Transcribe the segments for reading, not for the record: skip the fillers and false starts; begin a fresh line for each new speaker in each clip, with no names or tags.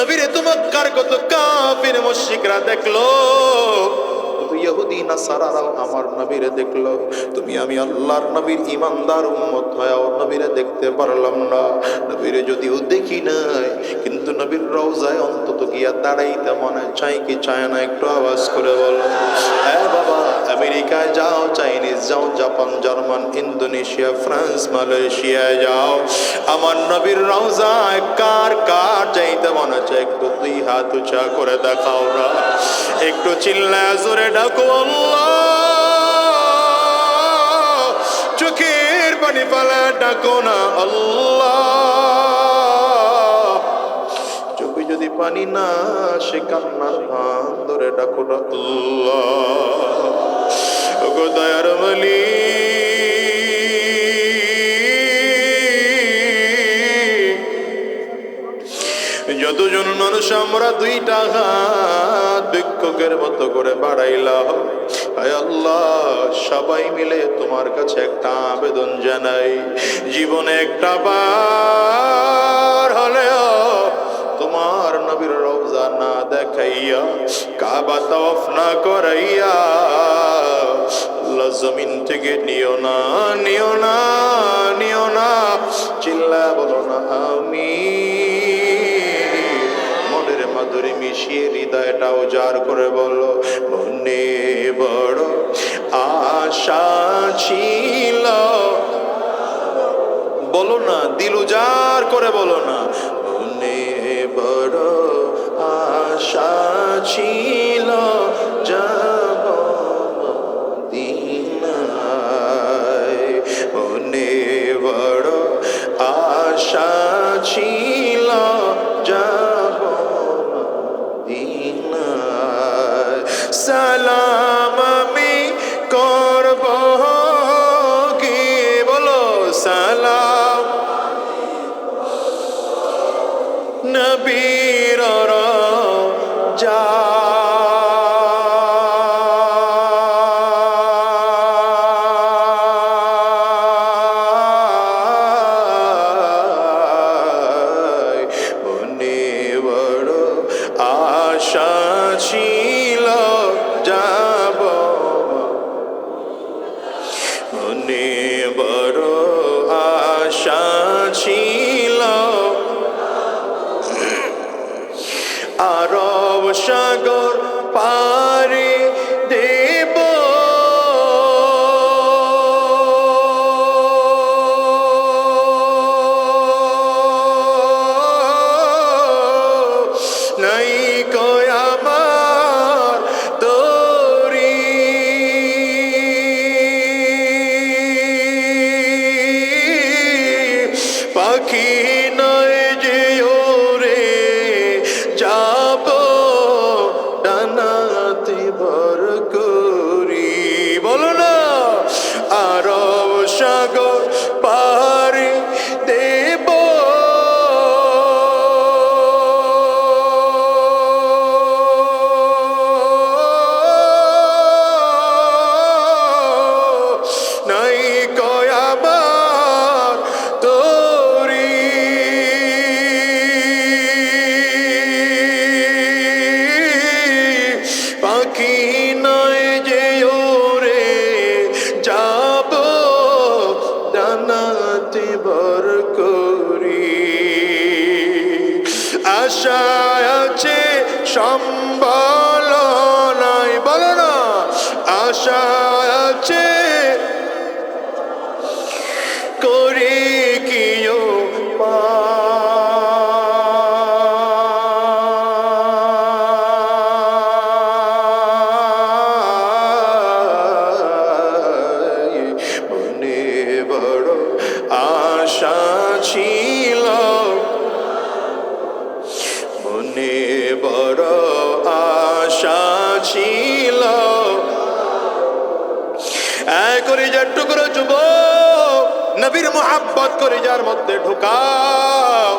নবীরে তো মক্কার কত কাফির মুশরিকরা দেখলো, ইহুদি নাসারারাও আমার নবীরে দেখলো। তুমি আমি আল্লাহর নবীর ইমানদার উম্মত হয়েও নবীরে দেখতে পারলাম না। নবীরে যদিও দেখি নাই, কিন্তু নবীর রওজায় অন্তত গিয়া দাঁড়াইতে মনে চাই কি চায় না? একটু আওয়াজ করে বলো। হ্যাঁ বাবা, আমেরিকায় যাও, চাইনিজ যাও, জাপান, জার্মান, ইন্দোনেশিয়া, ফ্রান্স, মালয়েশিয়ায় যাও, আমার নবীর রওজায় কার কার যাইতে মনে চায়? একটু দুই হাত উঁচা করে দেখাও না, একটু চিল্লায় জোরে ডাকো আল্লাহ। চোখের পানি পালা ডাকো না আল্লাহ। চোখে যদি পানি না, সে কান্নার ভান ধরে ডাকো না আল্লাহ। ওগো দয়ার মালিক, যতজন মানুষ আমরা দুইটা হাত ভিক্ষুকের মতো করে বাড়াইলাম, আয় আল্লাহ সবাই মিলে তোমার কাছে একটা আবেদন জানাই, জীবনে একটা বার হলেও তোমার নবীর রওজা না দেখাইয়া, কাবা তাওয়াফ না করাইয়া আল্লাহ জমিন থেকে নিও না, নিও না, নিও না। চিল্লা বলো না আমিন। মনের মাধুরী মিশিয়ে হৃদয়টা উজাড় করে বলো, মনে বড় আশা ছিল। বলো না, দিল উজাড় করে বলো না, মনে বড় আশা ছিল যাব মদিনায়। মনে বড় আশা ছিল যাব মদিনায়। সালাম আমি করব কি? বলো সালাম নবীর রওজা। মনে বড় আশা ছিল যাব, মনে বড় আশা ছিল। আরব সাগর পারি দেব, নাই কয় আমার তোরি। পাখি নয় যে ওরে যাব ডানাতে ভর করি। বলো না, আরব সাগর পারি দেব, নাই কয় আমার তোরি। পাখি নয় যে ওরে যাব ডানাতে ভর করি। আশা আছে সম্বল নাই। বলো না, আশা আছে করে কিও মনে বড় আশা ছিল, মনে বড় আশা ছিল। করে যার টুকরো যুবক, নবীর মুহাব্বত করে যার মধ্যে ঢুকাও,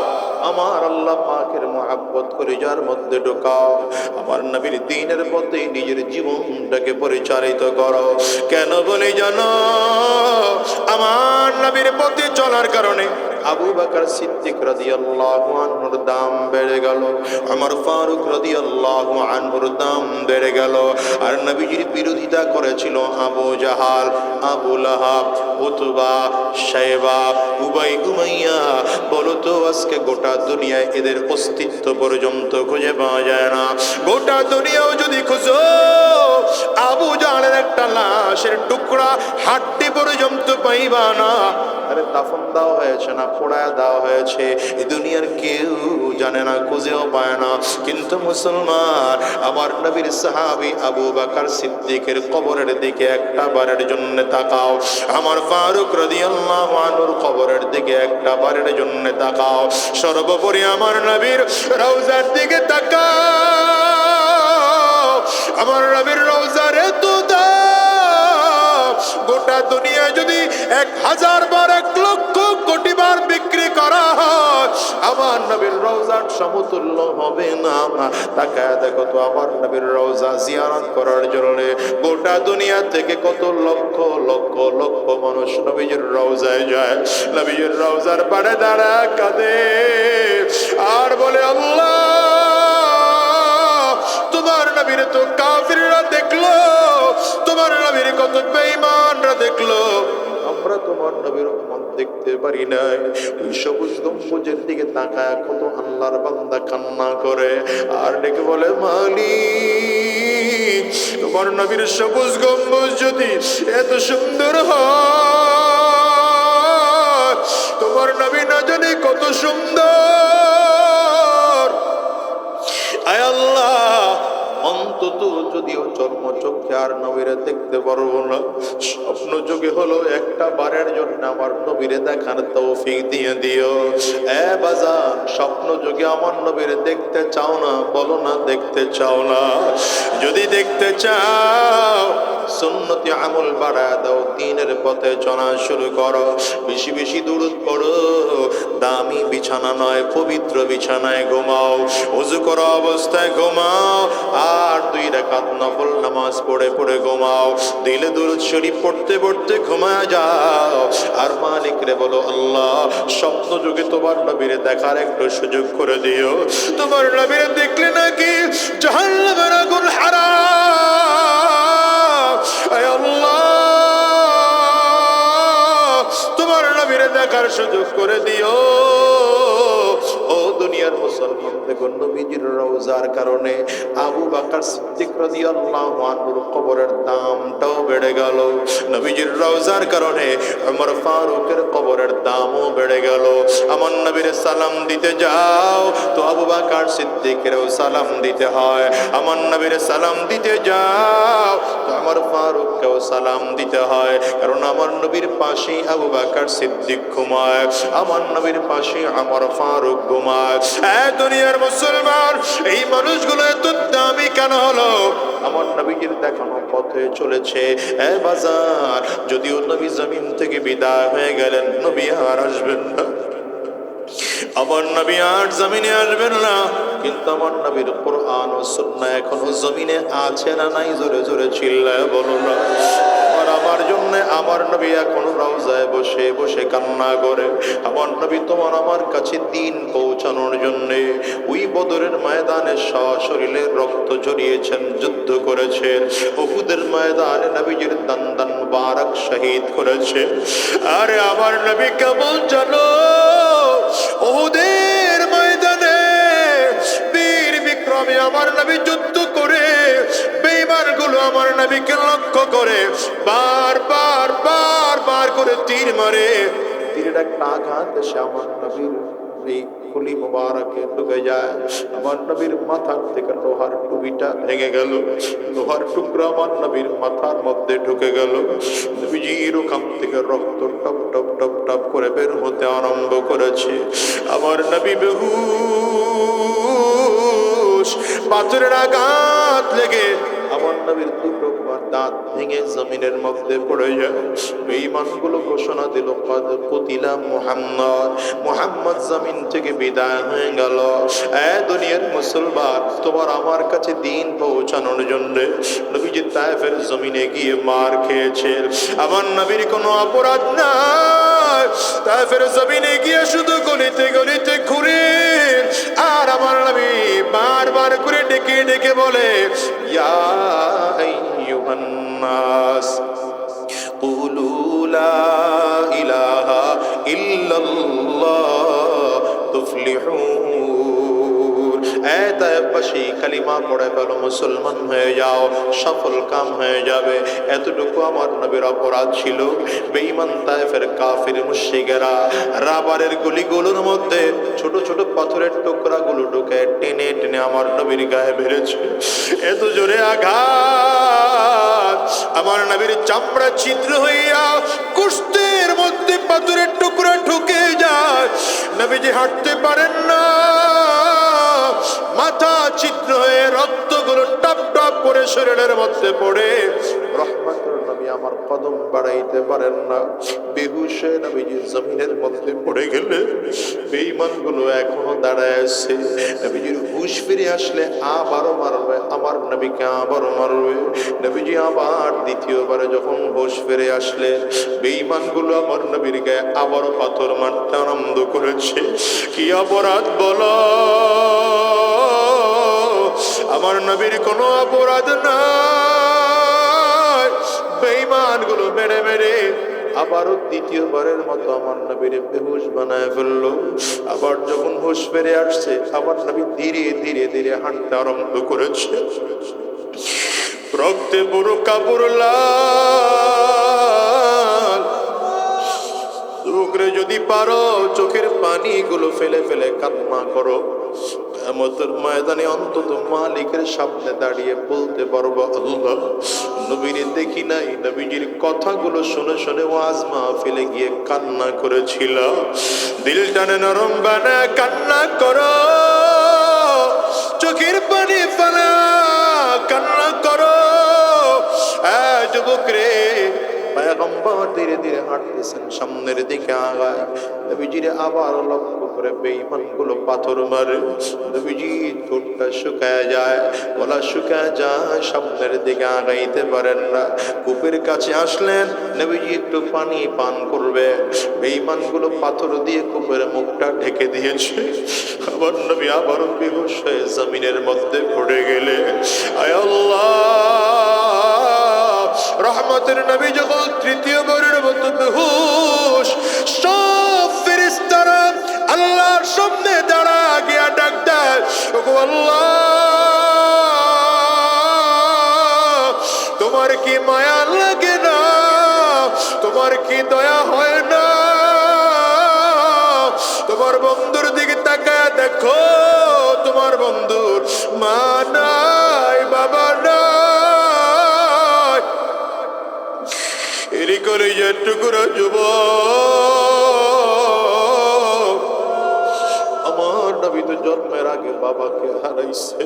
আমার আল্লাহ পাকের মুহাব্বত করে যার মধ্যে ঢুকাও। আমার নবীর দ্বীনের পথে নিজের জীবনটাকে পরিচালিত করো। কেন বলে জানো? আমার নবীর পথে চলার কারণে আবু বকর সিদ্দিক রাদিয়াল্লাহু আনহুর দাম বেড়ে গেল, ওমর ফারুক রাদিয়াল্লাহু আনহুর দাম বেড়ে গেল। আর নবীজির বিরোধিতা করেছিল আবু জাহাল, আবু লাহাব, উতবা, শাইবা, উবাই, উমাইয়া। বলো তো আজকে গোটা দুনিয়ায় এদের অস্তিত্ব পর্যন্ত খুঁজে পাওয়া যায় না। গোটা দুনিয়াও যদি খুঁজো, আবু জাহালের একটা লাশের টুকরা হাড্ডি পর্যন্ত পাইবা না। আরে দাফন দেওয়া হয়েছে না পোড়ায় দেওয়া হয়েছে, এই দুনিয়ার কেউ জানে না, খুঁজেও পায় না। কিন্তু মুসলমান, আমার নবীর সাহাবী আবু বকর সিদ্দিকের কবরের দিকে একটা বারের জন্য তাকাও, আমার ফারুক রাদিয়াল্লাহু আনহুর কবরের দিকে একটা বারের জন্য তাকাও, সর্বোপরি আমার নবীর রওজার দিকে তাকাও। আমার নবীর রওজার এত দাম, গোটা দুনিয়া যদি 1000 বার 1,00,000 কোটি বার বিক্রি করা হয়, আমার নবীর রওজার সমতুল্য হবে না। তাকায় দেখো তো আমার নবীর রওজা জিয়ারত করার জন্য গোটা দুনিয়া থেকে কত লক্ষ লক্ষ লক্ষ মানুষ নবীজির রওজায় যায়। নবীজির রওজার পাড়ে দাঁড়া কাঁদে আর বলে, আল্লাহ তোমার নবীর তো কাফিররা দেখলো, তোমার নবীর কত বেঈমানরা দেখলো, আমরা তোমার নবীর উম্মত দেখতে পারি নাই। ওই সবুজ গম্বুজের দিকে তাকায় কত আল্লাহর বান্দা কান্না করে আর ডেকে বলে, মালিক তোমার নবীর সবুজ গম্বুজ যদি এত সুন্দর হয়, তোমার নবী না জানি কত সুন্দর। আয় আল্লাহ, অন্তত যদিও চর্মচক্ষে আর নবীরে দেখতে পারবো না, স্বপ্ন যোগে হলো একটা বারের জন্য আমার নবীরে দেখার তৌফিক দিয়ে দিও। এ বাজান, স্বপ্ন যোগে আমার নবীরে দেখতে চাও না? বলো না দেখতে চাও না? যদি দেখতে চাও সুন্নতি আমল বাড়ায় দাও, দ্বীনের পথে চলা শুরু করো, বেশি বেশি দুরূদ পড়ো, দামি বিছানা নয় পবিত্র বিছানায় ঘুমাও, ওযু করা অবস্থায় ঘুমাও, আর 2 রাকাত নফল নামাজ পড়ে পড়ে ঘুমাও, দিলে দুরূদ শরীফ পড়তে পড়তে ঘুমায় যাও। আর মালিকরে বলো, আল্লাহ স্বপ্ন যুগে তোমার নবীরে দেখার একটু সুযোগ করে দিও। তোমার নবীরে দেখলে নাকি জাহান্নামের আগুন হারাম। আয় আল্লাহ, তোমার নবীরে দেখার সুযোগ করে দিও। ও দুনিয়ার মুসলমান, দেখুন নবীজির রওজার কারণে আবু বকর সিদ্দিক রাদিয়াল্লাহু আনহুর কবরের দামটাও বেড়ে গেল। নবীজির রওজার কারণে ওমর ফারুকের কবরের দামও বেড়ে গেল। আমার নবীর সালাম দিতে যাও তো আবু বকর সিদ্দিকেরও সালাম দিতে হয়, আমার নবীর সালাম দিতে যাও তো আমার ফারুককেও সালাম দিতে হয়, কারণ আমার নবীর পাশে আবু বকর সিদ্দিক ঘুমায়, আমার নবীর পাশে আমার ফারুক ঘুমায়। দুনিয়ার মুসলমান, এই মানুষগুলো এত দামি কেন হলো? আমার নবীজির দেখানো পথে চলেছে। বাজার, যদিও নবী জমিন থেকে বিদায় হয়ে গেলেন, নবী আর আসবেন না, আমার নবী আর জমিনে আসবেন না, কিন্তু আমার নবীর কোরআন ও সুন্নাহ এখনো জমিনে আছে না নাই? জোরে জোরে চিল্লায় বলো না। আর আমার জন্য আমার নবী এখন রওজায় বসে বসে কান্না করে। আমার নবী তোমার আমার কাছে দিন পৌঁছানোর জন্য ওই বদরের ময়দানে সশরীরে রক্ত ঝরিয়েছেন, যুদ্ধ করেছেন, উহুদের ময়দানে নবীজির দান মুবারক শহীদ করেছে। আরে আমার নবী কেমন জানো, উহুদের ময়দানে বীর বিক্রমে আমার নবী যুদ্ধ করে বেঈমানগুলো আমার নবীকে লক্ষ্য করে বারবার বারবার করে তীর মারে। তীরের একটা আঘাত এসে আমার নবীর এই খুলি মুবারকে ঢুকে যায়। আমার নবীর মাথার থেকে লোহার টুপিটা ভেঙে গেল, লোহার টুকরা আমার নবীর মাথার মধ্যে ঢুকে গেল। নবীজির ওখান থেকে রক্ত টপ টপ টপ টপ করে বের হতে আরম্ভ করেছে। আমার নবী বেহুশ, পাথরের আঘাত লেগে আমার নবীর দুটো দাঁত ভেঙে জমিনের মধ্যে পড়ে যায়। এই মানুষগুলো ঘোষণা দিল, কুতিলা মুহাম্মদ, মুহাম্মদ জমিন থেকে বিদায় হয়ে গেল। দুনিয়ার মুসলমান, তোমার আমার কাছে দিন পৌঁছানোর জন্য নবীজি তায়েফের জমিনে গিয়ে মার খেয়েছে। আমার নবীর কোনো অপরাধ না, তায়েফের জমিনে গিয়ে শুধু গলিতে গলিতে ঘুরে আর আমার নবী বারবার করে ডেকে ডেকে বলে, ইয়া আইয়ুহান নাস কুলু লা ইলাহা ইল্লাল্লাহ তুফলিহুন। তায়েফবাসী কালিমা পড়ে ফেলো, মুসলমান হয়ে যাও, সফল কাম হয়ে যাবে। এতটুকু আমার নবীর অপরাধ ছিল। বেঈমান তায়েফের কাফির মুশরিকেরা রাবারের গুলিগুলোর মধ্যে ছোট ছোট পাথরের টুকরাগুলো ঢুকে টেনে টেনে আমার নবীর গায়ে মেরেছে। এত জোরে আঘাত, আমার নবীর চামড়া ছিদ্র হইয়া কুষ্ঠের মধ্যে পাথরের টুকরা ঢুকে যায়। নবীজি হাঁটতে পারেন না, মাথা ছিদ্র হয়ে রক্তগুলো টপ টপ করে শরীরের মধ্যে পড়ে। রহমতের নবী আমার কদম বাড়াইতে পারেন না, বেহুশ হয়ে নবীজি জমিনের মধ্যে পড়ে গেলে বেঈমানগুলো এখনো দাঁড়ায় আছে। নবীজির হুশ ফিরে আসলে আবারও মারবে, আমার নবীকে আবারও মারবে। নবীজি আবার দ্বিতীয়বারে যখন হুশ ফিরে আসলে বেঈমানগুলো আমার নবীর গায়ে আবারও পাথর মারতে আরম্ভ করেছে। কি অপরাধ বলো? আমার নবীর কোনো অপরাধ নাই। বেঈমানগুলো মেরে মেরে আবারও দ্বিতীয়বারের মতো আমার নবীর বেহুশ বানায় ফেললো। আবার যখন হুশ ফিরে আসছে, আমার নবী ধীরে ধীরে ধীরে হাঁটতে আরম্ভ করেছে। রক্তে পুরো কাপড় লাল। চোখে যদি পারো চোখের পানিগুলো ফেলে ফেলে কান্না করো। কিয়ামতের ময়দানে অন্তত মালিকের সামনে দাঁড়িয়ে বলতে পারবো, আল্লাহ, নবীর দেখি নাই, নবীজির কথাগুলো শুনে শুনে ওয়াজ মাহফিলে গিয়ে কান্না করেছিল। দিল টানে নরম বানায় কান্না করো, চোখের পানি ফেলা কান্না করো। যুবক রে, পয়গম্বর ধীরে ধীরে হাঁটতেছেন, সামনের দিকে আগায়। নবীজিরে আবার লক্ষ্য করে বেঈমানগুলো পাথর মারে। নবীজি ঠোঁটটা শুকায় যায়, গলা শুকায় যায়, সামনের দিকে আগাইতে পারেন না। কূপের কাছে আসলেন, নবীজি একটু পানি পান করবে, বেঈমানগুলো পাথর দিয়ে কূপের মুখটা ঢেকে দিয়েছে। আবার নবী আবারও বেহুশ হয়ে জমিনের মধ্যে পড়ে গেলে, আয় আল্লাহ, রহমতের নবী যখন তৃতীয়বারের মতো বেহুশ, সব ফেরেশতারা আল্লাহর সামনে দাঁড়া গিয়া ডাক দেয়, ওগো আল্লাহ, তোমার কি মায়া লাগে না? তোমার কি দয়া হয় না? তোমার বন্ধুর দিকে তাকায় দেখো, তোমার বন্ধুর মা নাই, বাবা নাই। এরই কলিজার টুকরা যুবক, আমার নবী তো জন্মের আগে বাবাকে হারাইছে।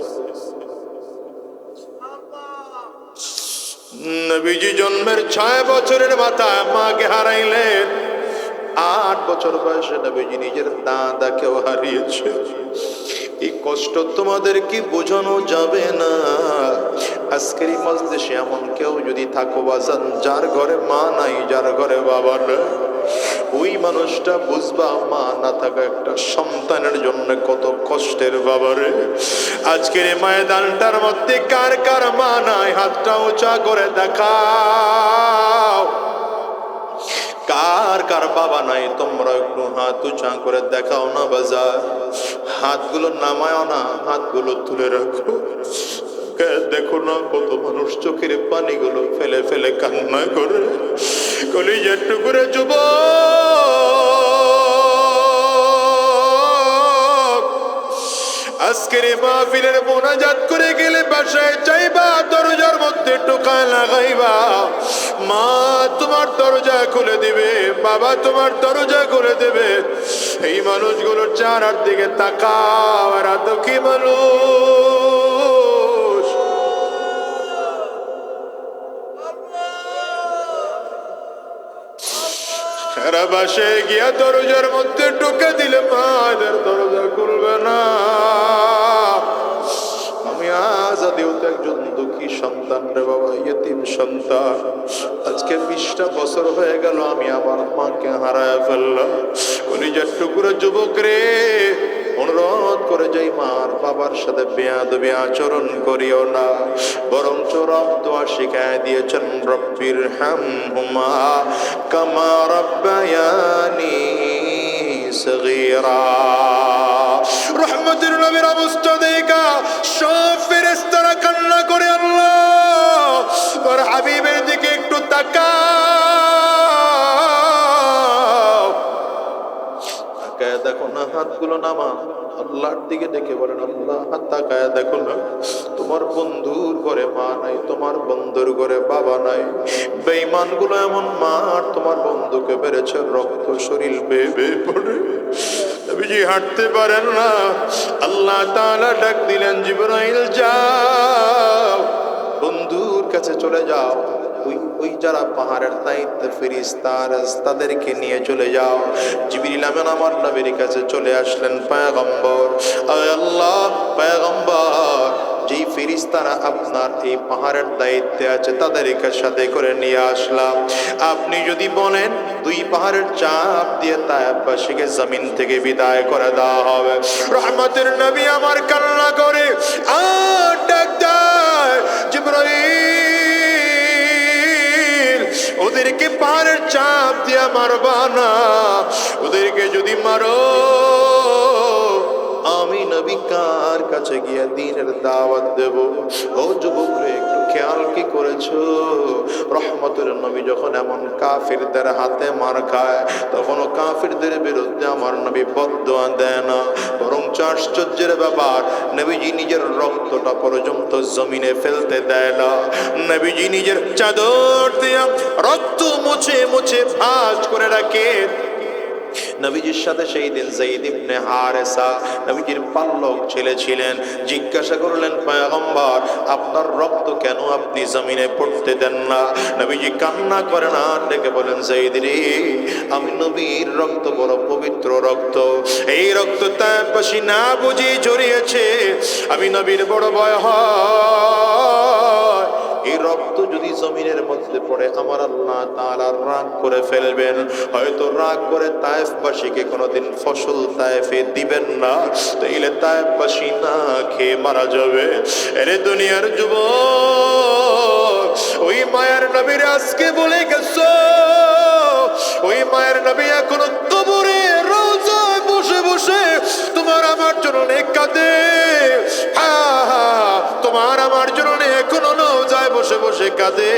নবীজি জন্মের 6 বছরের মাথায় মাকে হারাইলেন। 8 বছর বয়সে নবীজি নিজের দাদাকেও হারিয়েছে। এই কষ্ট তোমাদের কি বোঝানো যাবে না। আজকের এই মজলিসে এমন কেউ যদি থাকো বাজান, যার ঘরে মা নাই, যার ঘরে বাবা নাই, ওই মানুষটা বুঝবা মা না থাকা একটা সন্তানের জন্য কত কষ্টের। বাবারে, আজকের এই ময়দানটার মধ্যে কার কার মা নাই, হাতটা উঁচা করে দেখাও। কার কার বাবা নাই, তোমরা একটু হাত উঁচা করে দেখাও না বাজার। হাতগুলো নামায় না, হাতগুলো তুলে রাখো। দেখো না কত মানুষ চোখের পানিগুলো ফেলে ফেলে কান্না করে। কলিজার টুকরা যুবক, আজকের মাহফিলের মোনাজাত করে গেলে বাসায় চাইবা, দরজার মধ্যে টোকা লাগাইবা, মা তোমার দরজা খুলে দিবে, বাবা তোমার দরজা খুলে দেবে। এই মানুষগুলোর চেহারার দিকে তাকাও, এরা তো কি মানুষ। এরা বাসে গিয়া দরজার মধ্যে ঢুকে দিলে মা এদের দরজা খুলবে না। আমি আজ দিও তো একজন দুঃখী সন্তান রে বাবা, ইয়েতিম সন্তান। আজকে 20টা বছর হয়ে গেল আমি আমার মাকে হারায় ফেললাম। কলিজার টুকরো যুবক রে, অনুরোধ করে যাই মার বাবার সাথে বেয়াদবি আচরণ করিও না, বরঞ্চ রব দোয়া শিখায় দিয়েছেন, রব্বির হামহুমা কামা রাব্বায়ানি সগীরা। রহমতের নবীর অবস্থা দেখা সব ফেরেশতারা কান্না করে, আল্লাহ তোর হাবিবের দিকে একটু তাকাও। তাকায় দেখো না, হাতগুলো নামা, আল্লাহর দিকে ডেকে বলেন, আল্লাহ হাত তাকায় দেখো না, তোমার বন্ধুর ঘরে মা নাই, তোমার বন্ধুর ঘরে বাবা নাই। বেঈমান গুলো এমন মার তোমার বন্ধুকে বেড়েছে, রক্ত শরীর বেয়ে বেয়ে পড়ে, নবীজি হাঁটতে পারেন না। আল্লাহ তাআলা ডাক দিলেন, জিবরাইল যাও, বন্ধুর কাছে চলে যাও, ওই যারা পাহাড়ের দায়িত্বে ফেরেশতা তাদেরকে নিয়ে চলে যাও। জিবরিল আমিন আমার নবীর কাছে চলে আসলেন, পয়গম্বর, আয় আল্লাহ পয়গম্বর, যেই ফেরেশতারা আপনার এই পাহাড়ের দায়িত্বে আছে তাদেরকে সাথে করে নিয়ে আসলাম। আপনি যদি বলেন 2 পাহাড়ের চাপ দিয়ে তায়েফবাসীকে জমিন থেকে বিদায় করে দেওয়া হবে। রহমতের নবী আমার কান্না করে আর ডাক দেয়, জিবরাইল ওদেরকে পাহাড়ের চাপ দিয়ে মারবা না, ওদেরকে যদি মারো আমি নবী কার কাছে গিয়ে দ্বীনের দাওয়াত দেব? ও যুবক রে, একটু খেয়াল কি করেছো? রহমতের নবী যখন এমন কাফিরদের হাতে মার খায়, তখন ও কাফিরদের বিরুদ্ধে আমার নবী বদদোয়া দেয় না, বরং আশ্চর্যের ব্যাপার, নবীজি নিজের রক্তটা পর্যন্ত জমিনে ফেলতে দেয় না। নবীজি নিজের চাদর দিয়ে রক্ত মুছে মুছে ভাঁজ করে রাখে। নবীজির সাথে সেই দিন যায়েদ ইবনে হারেসা নবীজির পালক ছেলে ছিলেন। জিজ্ঞাসা করলেন, পয়গম্বর আপনার রক্ত কেন আপনি জমিনে পড়তে দেন না? নবীজি কান্না করেন আর ডেকে বলেন, যায়েদ রে, আমি নবীর রক্ত বড় পবিত্র রক্ত, এই রক্ত তায়েফবাসী না বুঝি জড়িয়েছে, আমি নবীর বড় ভয় হয় এই রক্ত যদি জমিনের মধ্যে পড়ে আমার আল্লাহ তাআলা রাগ করে ফেলবেন, হয়তো রাগ করে তায়েফবাসীকে কোনোদিন ফসল তায়েফে দিবেন না, তাইলে তায়েফবাসী না খেয়ে মারা যাবে। এরে দুনিয়ার যুবক, ওই মায়ের নবীর আজকে বলে গেছো, ওই মায়ের নবী এখনো কবরে রোজায় বসে বসে তোমার আমার জন্য কাঁদে, তোমার আমার জন্য এখনো রোজায় বসে বসে কাঁদে,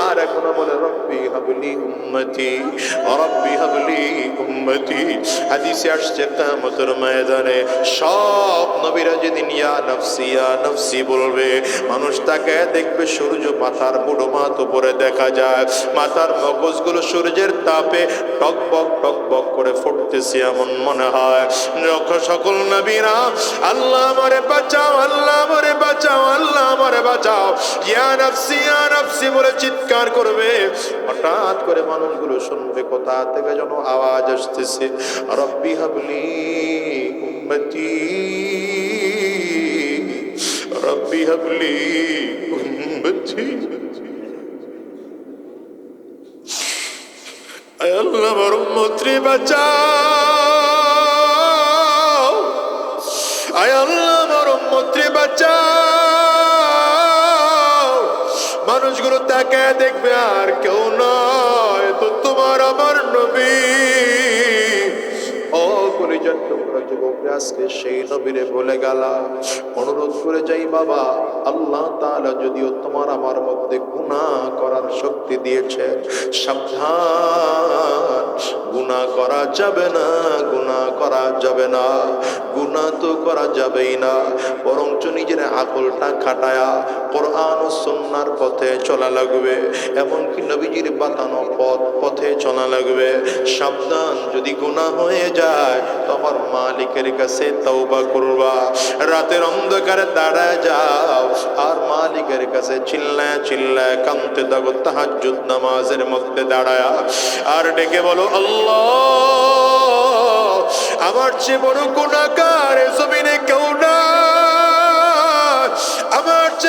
আর এখনো বলে, রব্বি হাবলি উম্মতি, রব্বি হাবলি উম্মতি। হাদিসে আসছে কিয়ামতের ময়দানে সব নবীরা যেদিন ইয়া নফসি বলবে, মানুষ তাকে দেখবে, সূর্য মাথার বুড়ো মাথ উপরে দেখা যায়, মাথার মগজগুলো সূর্যের তাপে টকবক টকবক করে ফুটতেছে এমন মনে হয়। সকল নবীরা আল্লাহ আমারে বাঁচাও, আল্লাহ আমারে বাঁচাও, আল্লাহ আমারে বাঁচাও, ইয়া নফসি বলে চিৎকার করবে। হঠাৎ করে মানুষগুলো শুনবে কোথা থেকে যেন আওয়াজ আসতেছে, রব্বি হাবলি উম্মতি, রব্বি হাবলি উম্মতি। আয় আল্লাহ আমার উম্মতরে বাঁচাও, আয় আল্লাহ আমার উম্মতরে বাঁচাও। মানুষগুলো তাকায় দেখবে আর কেউ নয়, তো তোমার আমার নবী। ও কলিজার টুকরা যুবক, আজকে সেই নবীরে বলে গেলা, অনুরোধ করে যাই বাবা, আল্লাহ তাআলা যদিও তোমার আমার মধ্যে গুনাহ করার শক্তি দিয়েছে, সাবধান, গুনাহ করা যাবে না, গুনাহ করা যাবে না, গুনাহ তো করা যাবেই না, বরঞ্চ নিজের আকলটা খাটায়া কোরআন ও সুন্নাহর পথে চলা লাগবে, এমনকি নবীজির বাতানো পথে চলা লাগবে। সাবধান, যদি গুনাহ হয়ে যায় তো আমার মালিকের কাছে তওবা করবা, রাতের অন্ধকারে দাঁড়ায় যাও আর মালিকের কাছে চিল্লায় চিল্লায় কাঁদতে থাকো, তাহাজ্জুদ নামাজের মধ্যে দাঁড়ায় আর ডেকে বলো, আল্লাহ আমার চেয়ে বড় গুনাহগার জমিনে কেউ না, আমার চেয়ে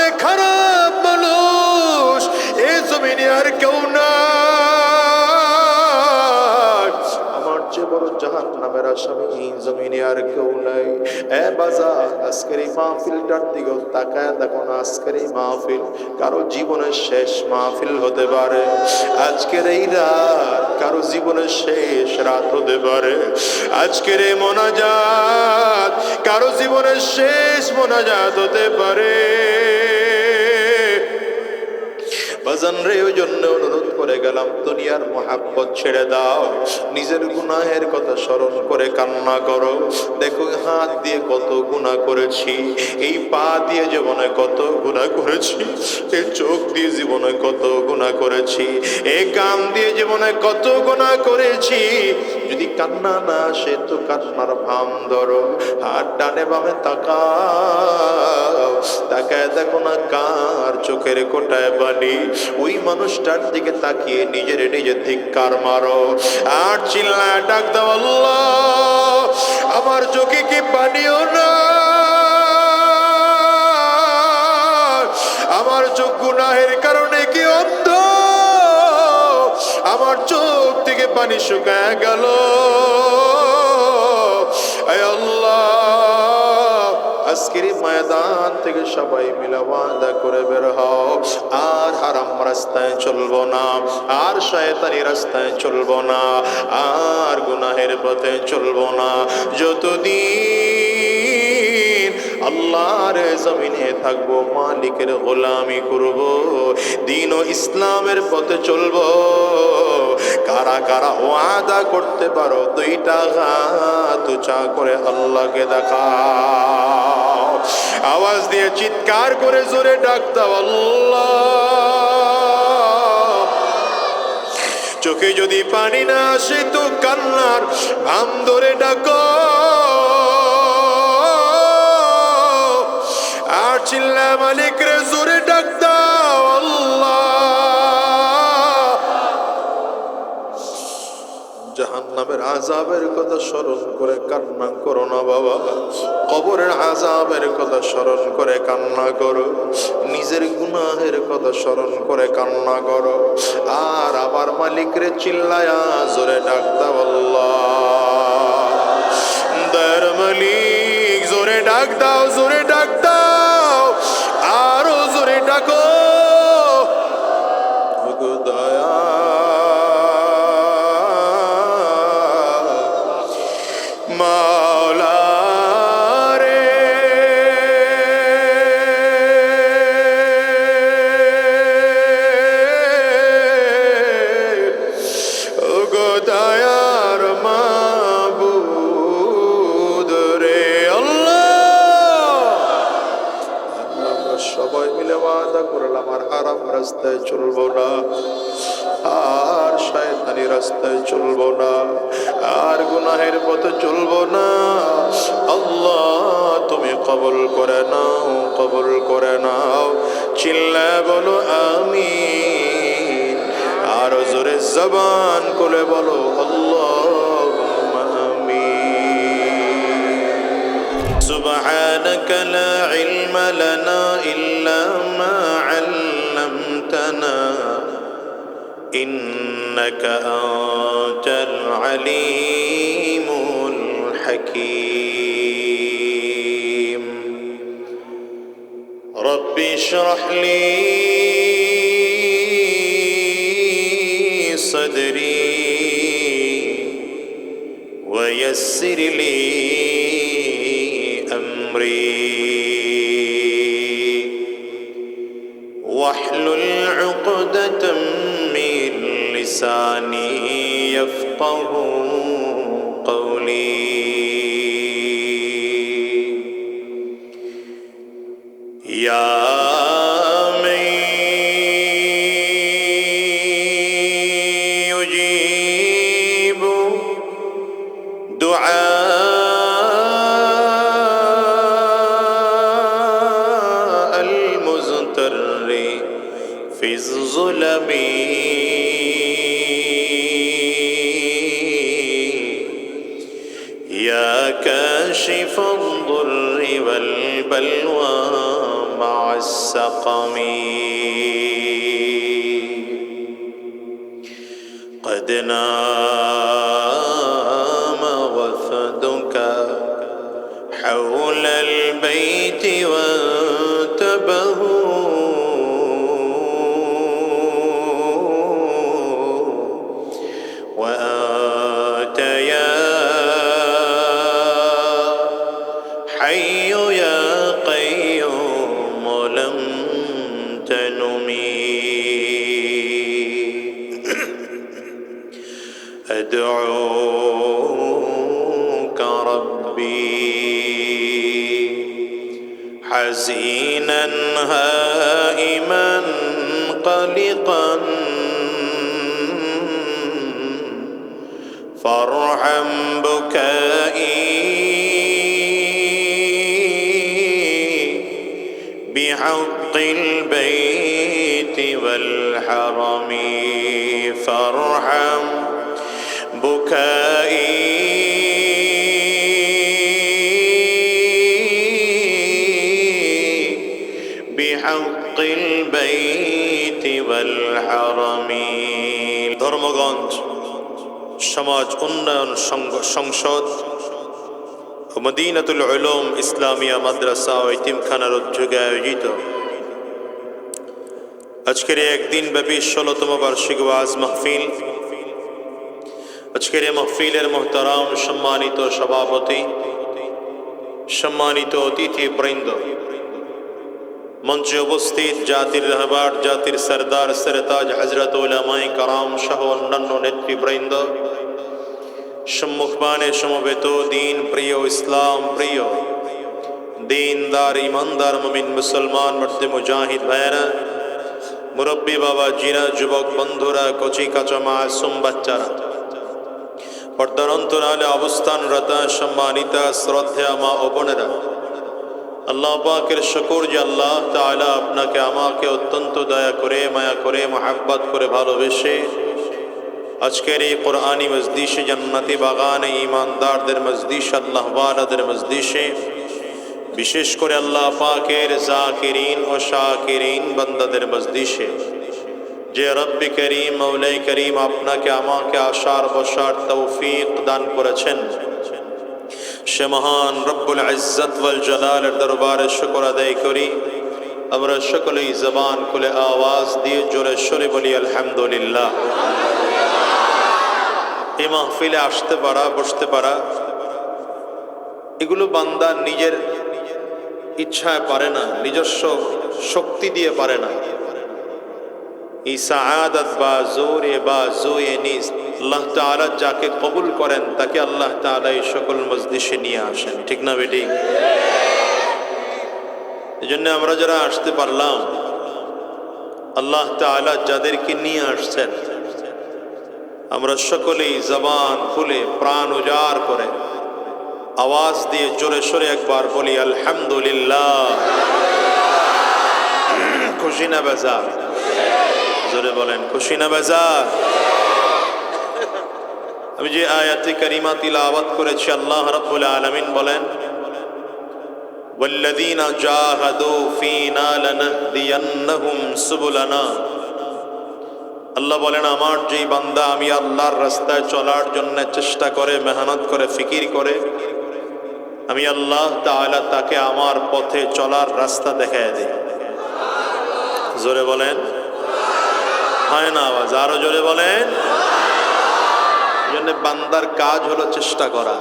জাহান্নামের আসামি এই জমিনে আর কেউ নাই। এ বাজার, আজকের এই মাহফিলটার দিকে তাকায় দেখো না, আজকের এই মাহফিল কারো জীবনের শেষ মাহফিল হতে পারে। আজকের এই রাত কারো জীবনের শেষ রাত হতে পারে। আজকের এই মোনাজাত কারো জীবনের শেষ মোনাজাত হতে পারে। বাজান রে, ওই জন্য অনুরোধ করে গেলাম, দুনিয়ার মহাব্বত ছেড়ে দাও, নিজের গুনাহের কথা স্মরণ করে কান্না করো। দেখো হাত দিয়ে কত গুনাহ করেছি, এই পা দিয়ে জীবনে কত গুনাহ করেছি, এই চোখ দিয়ে জীবনে কত গুনাহ করেছি, এই কান দিয়ে জীবনে কত গুনাহ করেছি। যদি কান্না না আসে তো কান্নার ভাম ধরো, হাত ডানে বামে তাকাও, তাকায় দেখো না কার চোখের কোটায় বালি। ওই মানুষটার দিকে তাকিয়ে নিজের নিজে ধিক্কার মারো আর চিল্লায় ডাক দাও, আল্লাহ আমার চোখে কি পানিও না, আমার চোখ গুনাহের কারণে কি অন্ধ, আমার চোখ থেকে পানি শুকায় গেল। আয় আল্লাহ, আজকের ময়দান থেকে সবাই মিলে ওয়াদা করে বের হও, আর হারাম রাস্তায় চলবো না, আর শয়তানি রাস্তায় চলবো না, আর গুনাহের পথে চলবো না। যতদিন আল্লাহর জমিনে থাকবো, মালিকের গোলামি করব, দ্বীন ও ইসলামের পথে চলবো। কারা কারা ওয়াদা করতে পারো? দুইটা হাত উঁচা করে আল্লাহকে দেখাও, আওয়াজ দিয়ে চিৎকার করে জোরে ডাক দাও, আল্লাহ। চোখে যদি পানি না আসে তো কান্নার ভাম ধরে ডাকো, আর চিল্লা মালিক রে জোরে ডাক দাও, আল্লাহ। জাহান্নামের আযাবের কথা স্মরণ করে কান্না করো না বাবা, কবরের আযাবের কথা স্মরণ করে কান্না করো, নিজের গুনাহের কথা স্মরণ করে কান্না করো, আর আবার মালিক রে চিল্লায়া জোরে ডাক দাও, আল্লাহ। দয়ার মালিক জোরে ডাক দাও, জোরে ডাক দাও, আরো জোরে ডাকো, ওগো দয়া মাওলা রে। ওগো দয়ার মাবুদ রে, আল্লাহ। সবাই মিলে ওয়াদা করলাম আর হারাম রাস্তায় চলবো না, আর শয়তানি রাস্তায় চলবো না, আর গুনাহের পথে চলবো না। আল্লাহ তুমি কবুল করে নাও, কবুল করে নাও। চিল্লায় বলো আমিন, আর জোরে জবান খুলে বলো আল্লাহুম্মা আমিন। সুবহানাকা লা ইলমা লানা ইল্লা মা আল্লামতানা إنك أنت العليم الحكيم رب اشرح لي صدري ويسر لي أمري واحلل عقدة من لساني يفقه قولي يا من يجيب دعاء المضطر في الظلم يا كاشف الضر والبلوى مع السقم قد نام حول البيت وانتبهوا وأنت يا حي يا قيوم لم تنمي أدعوك ربي حزينا هائما قلقا فارحم بكائي بحق البيت والحرم فارحم بكائي بحق البيت والحرم ধর্মগঞ্জ সমাজ উন্নয়ন সংসদ ও মদিনাতুল উলুম ইসলামিয়া মাদ্রাসা ও ইতিমখানার উদ্যোগে আয়োজিত আজকের একদিন ব্যাপী ১৬তম বার্ষিক ওয়াজ মাহফিল। আজকের এই মাহফিলের মোহতারাম সম্মানিত সভাপতি, সম্মানিত অতিথি বৃন্দ, মঞ্চে উপস্থিত জাতির রাহবার, জাতির সরদার সরতাজ হযরত উলামায়ে কারাম সহ অন্যান্য নেতৃবৃন্দ, সম্মুখপানে সমবেত দিন প্রিয়, ইসলাম প্রিয়, দিনদার ইমানদার মুমিন মুসলমান মর্দে মুজাহিদ ভাইরা, মুরব্বী বাবা জিরা, যুবক বন্ধুরা, কচি কাঁচা মাসুম বাচ্চারা, পর্দার অন্তরালে অবস্থানরত সম্মানিতা শ্রদ্ধেয় মা ও বোনেরা, আল্লাহ পাকের শুকর যে আল্লাহ তাআলা আপনাকে আমাকে অত্যন্ত দয়া করে, মায়া করে, মহব্বত করে ভালোবেসে আজকের এই কোরআনী মজলিসে, জান্নাতি বাগানে, ঈমানদারদের মজলিস, আল্লাহ ওয়ালাদের মজলিসে, বিশেষ করে আল্লাহ পাকের জাকিরিন ও শাকিরিন বান্দাদের মজলিসে যে রব্বি করিম, মৌলাই করিম আপনাকে আমাকে আসার বসার তৌফিক দান করেছেন, সে মহান রব্বুল ইজ্জত ওয়াল জালালের দরবারে শুকর আদায় করি। আমরা সকলেই জবান খুলে আওয়াজ দিয়ে জোরে সোরে বলি আলহামদুলিল্লাহ। এই মাহফিলে আসতে পারা, বসতে পারা, এগুলো বান্দা নিজের ইচ্ছায় পারে না, নিজস্ব শক্তি দিয়ে পারে না। এই সাআদাত বা জোরে বা জোয়ে নিজ আল্লাহ তাআলা যাকে কবুল করেন তাকে আল্লাহ তাআলা এই সকল মজলিসে নিয়ে আসেন, ঠিক না বেটি? এই জন্য আমরা যারা আসতে পারলাম, আল্লাহ তাআলা যাদেরকে নিয়ে আসছেন, আমরা সকলেই জবান খুলে প্রাণ উজাড় করে আওয়াজ দিয়ে জোরে সোরে একবার বলি আলহামদুলিল্লাহ। খুশি না বেজার? জোরে বলেন খুশি না বেজার? আমি যে আয়াতে কারিমা তিলাওয়াত করেছি, আল্লাহ রাব্বুল আলামিন বলেন ওয়াল্লাযীনা জাহাদু ফীনা লানাহদিয়ান্নাহুম সুবুলানা। আল্লাহ বলেন আমার যেই বান্দা আমি আল্লাহর রাস্তায় চলার জন্য চেষ্টা করে, মেহনত করে, ফিকির করে, আমি আল্লাহ তাআলা তাকে আমার পথে চলার রাস্তা দেখায় দিই। জোরে বলেন হয় না আওয়াজ? আরো জোরে বলেন। এই জন্য বান্দার কাজ হলো চেষ্টা করা।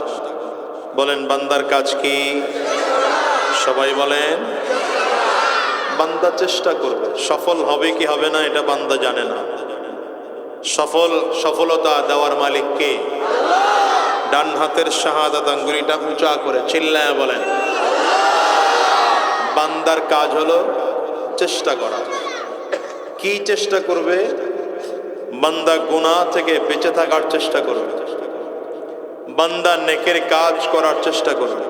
বলেন বান্দার কাজ কি? সবাই বলেন বান্দা চেষ্টা করবে। সফল হবে কি হবে না এটা বান্দা জানে না। সফলতা দেওয়ার মালিক কে? ডান হাতের শাহাদাত আঙ্গুলিটা উঁচা করে চিল্লায় বলেন বান্দার কাজ হলো চেষ্টা করা। কি চেষ্টা করবে? বান্দা গুনাহ থেকে বেঁচে থাকার চেষ্টা করবে, বান্দা নেকের কাজ করার চেষ্টা করবে,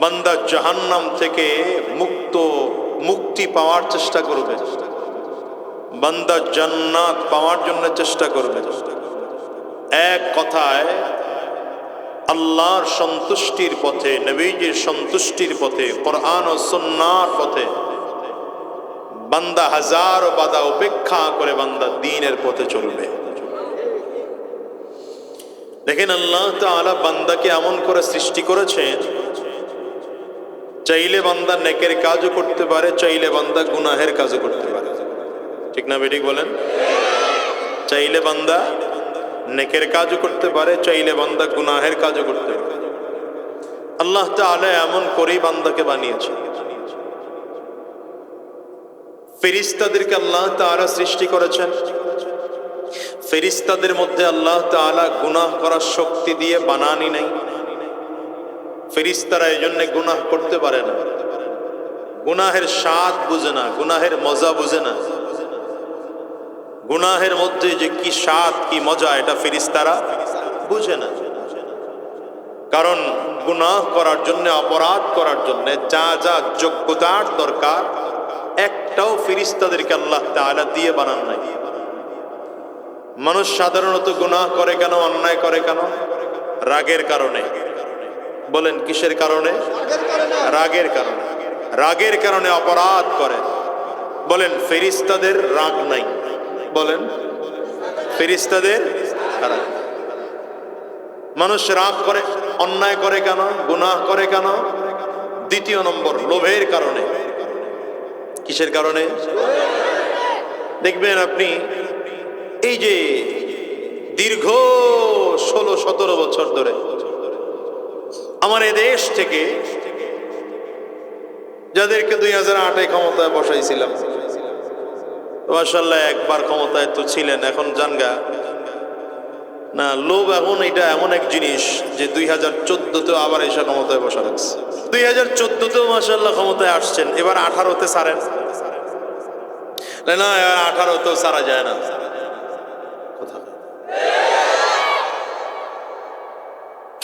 বান্দা জাহান্নাম থেকে মুক্তি পাওয়ার চেষ্টা করবে, বান্দা জান্নাত পাওয়ার জন্য চেষ্টা করবে। এক কথায় আল্লাহর সন্তুষ্টির পথে, নবীজির সন্তুষ্টির পথে, কোরআন ও সুন্নাহর পথে বান্দা হাজারো বাধা উপেক্ষা করে বান্দা দ্বীনের পথে চলবে। দেখেন আল্লাহ তাআলা বান্দাকে এমন করে সৃষ্টি করেছেন চাইলে বান্দা নেকের কাজও করতে পারে, চাইলে বান্দা গুনাহের কাজও করতে পারে। ঠিক না বেঠিক বলেন? চাইলে বান্দা নেকের কাজও করতে পারে, চাইলে বান্দা গুনাহের কাজও করতে পারে। আল্লাহ তাআলা এমন করেই বান্দাকে বানিয়েছে। ফেরেশতাদেরকে আল্লাহ তাআলা সৃষ্টি করেছেন। ফেরেশতাদের মধ্যে আল্লাহ তাআলা গুনাহ করার শক্তি দিয়ে বানানি নাই। ফেরেশতারা এজন্য গুনাহ করতে পারে না, গুনাহের স্বাদ বুঝে না, গুনাহের মজা বুঝে না। গুনাহের মধ্যে যে কি স্বাদ কি মজা এটা ফেরেশতারা বুঝে না। কারণ গুনাহ করার জন্য, অপরাধ করার জন্য যা যা যোগ্যতার দরকার একটাও ফেরেশতাদেরকে আল্লাহ তাআলা দিয়ে বানান নাই। মানুষ সাধারণত গুনাহ করে কেন, অন্যায় করে কেন? রাগের কারণে। বলেন কিসের কারণে? রাগের কারণে। রাগের কারণে অপরাধ করে। বলেন ফেরেশতাদের রাগ নাই? বলেন ফেরেশতাদের রাগ। মানুষ রাগ করে, অন্যায় করে কেন, গুনাহ করে কেন? দ্বিতীয় নম্বর লোভের কারণে। কিসের কারণে? দেখবেন আপনি এই যে দীর্ঘ 16-17 বছর ধরে আমার এ দেশ থেকে যাদেরকে 2008-এ ক্ষমতায় বসাইছিলাম, মাশাআল্লাহ একবার ক্ষমতায় তো ছিলেন, এখন জানগা না। লোভ এখন এটা এমন এক জিনিস যে 2014-তেও আবার এসে ক্ষমতায় বসা রাখছে। 2014-তেও মাশাআল্লাহ ক্ষমতায় আসছেন, এবার 18-তে ছাড়েন না, 18-তেও ছাড়া যায় না।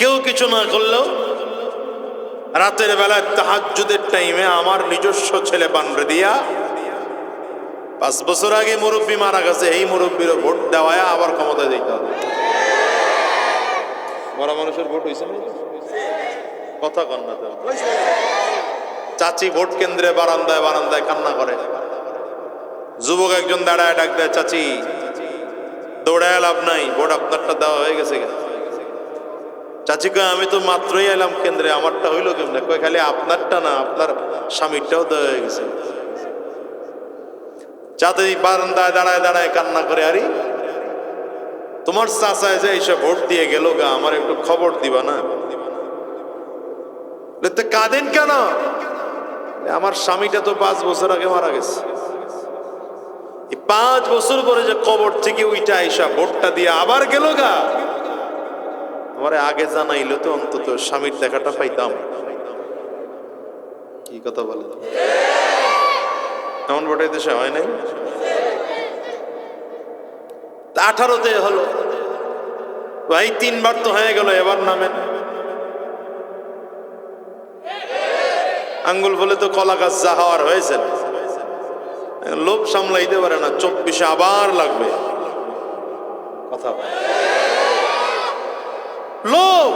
কেউ কিছু না করলেও রাতের বেলায় তাহাজ্জুদের টাইমে আমার নিজস্ব ছেলে বানরে দিয়া 5 বছর আগে মুরব্বী মারা গেছে, এই মুরব্বীর ভোট দেওয়ায় আবার ক্ষমতায় দিতে হবে। মরা মানুষের ভোট হয়েছে না? কথা কন না তো। চাচি ভোট কেন্দ্রে বারান্দায় বারান্দায় কান্না করে। যুবক একজন দাঁড়ায় ডাক দেয়, চাচি দৌড়ায় লাভ নাই, ভোট আপনারটা দেওয়া হয়ে গেছে। চাচি কয় আমি তো মাত্রই এলাম কেন্দ্রে, আমারটা হইলো কেমনে? কয় খালি আপনারটা না, আপনার স্বামীরটাও দেওয়া হয়ে গেছে। চাচি বারান্দায় দাঁড়ায় দাঁড়ায় কান্না করে, আরে তোমার চাচায় যে এসে ভোট দিয়ে গেল গা, আমার একটু খবর দিবা না? কাঁদেন কেন? আমার স্বামীটা তো 5 বছর আগে মারা গেছে। 5 বছর পরে যে কবর থেকে ওইটা আইসা ভোটটা দিয়ে আবার গেল গা, আমার আগে জানাইলো তো অন্তত স্বামীর দেখাটা পাইতাম। কি কথা বলে? এমন ভোট এই দেশে হয় নাই। 18-তে হলো ভাই, 3 বার তো হয়ে গেল, এবার নামেন। আঙ্গুল বলে তো কলা গাছ যা হওয়ার হয়েছে, লোভ সামলাইতে পারে না, 24-এ আবার লাগবে। কথা লোভ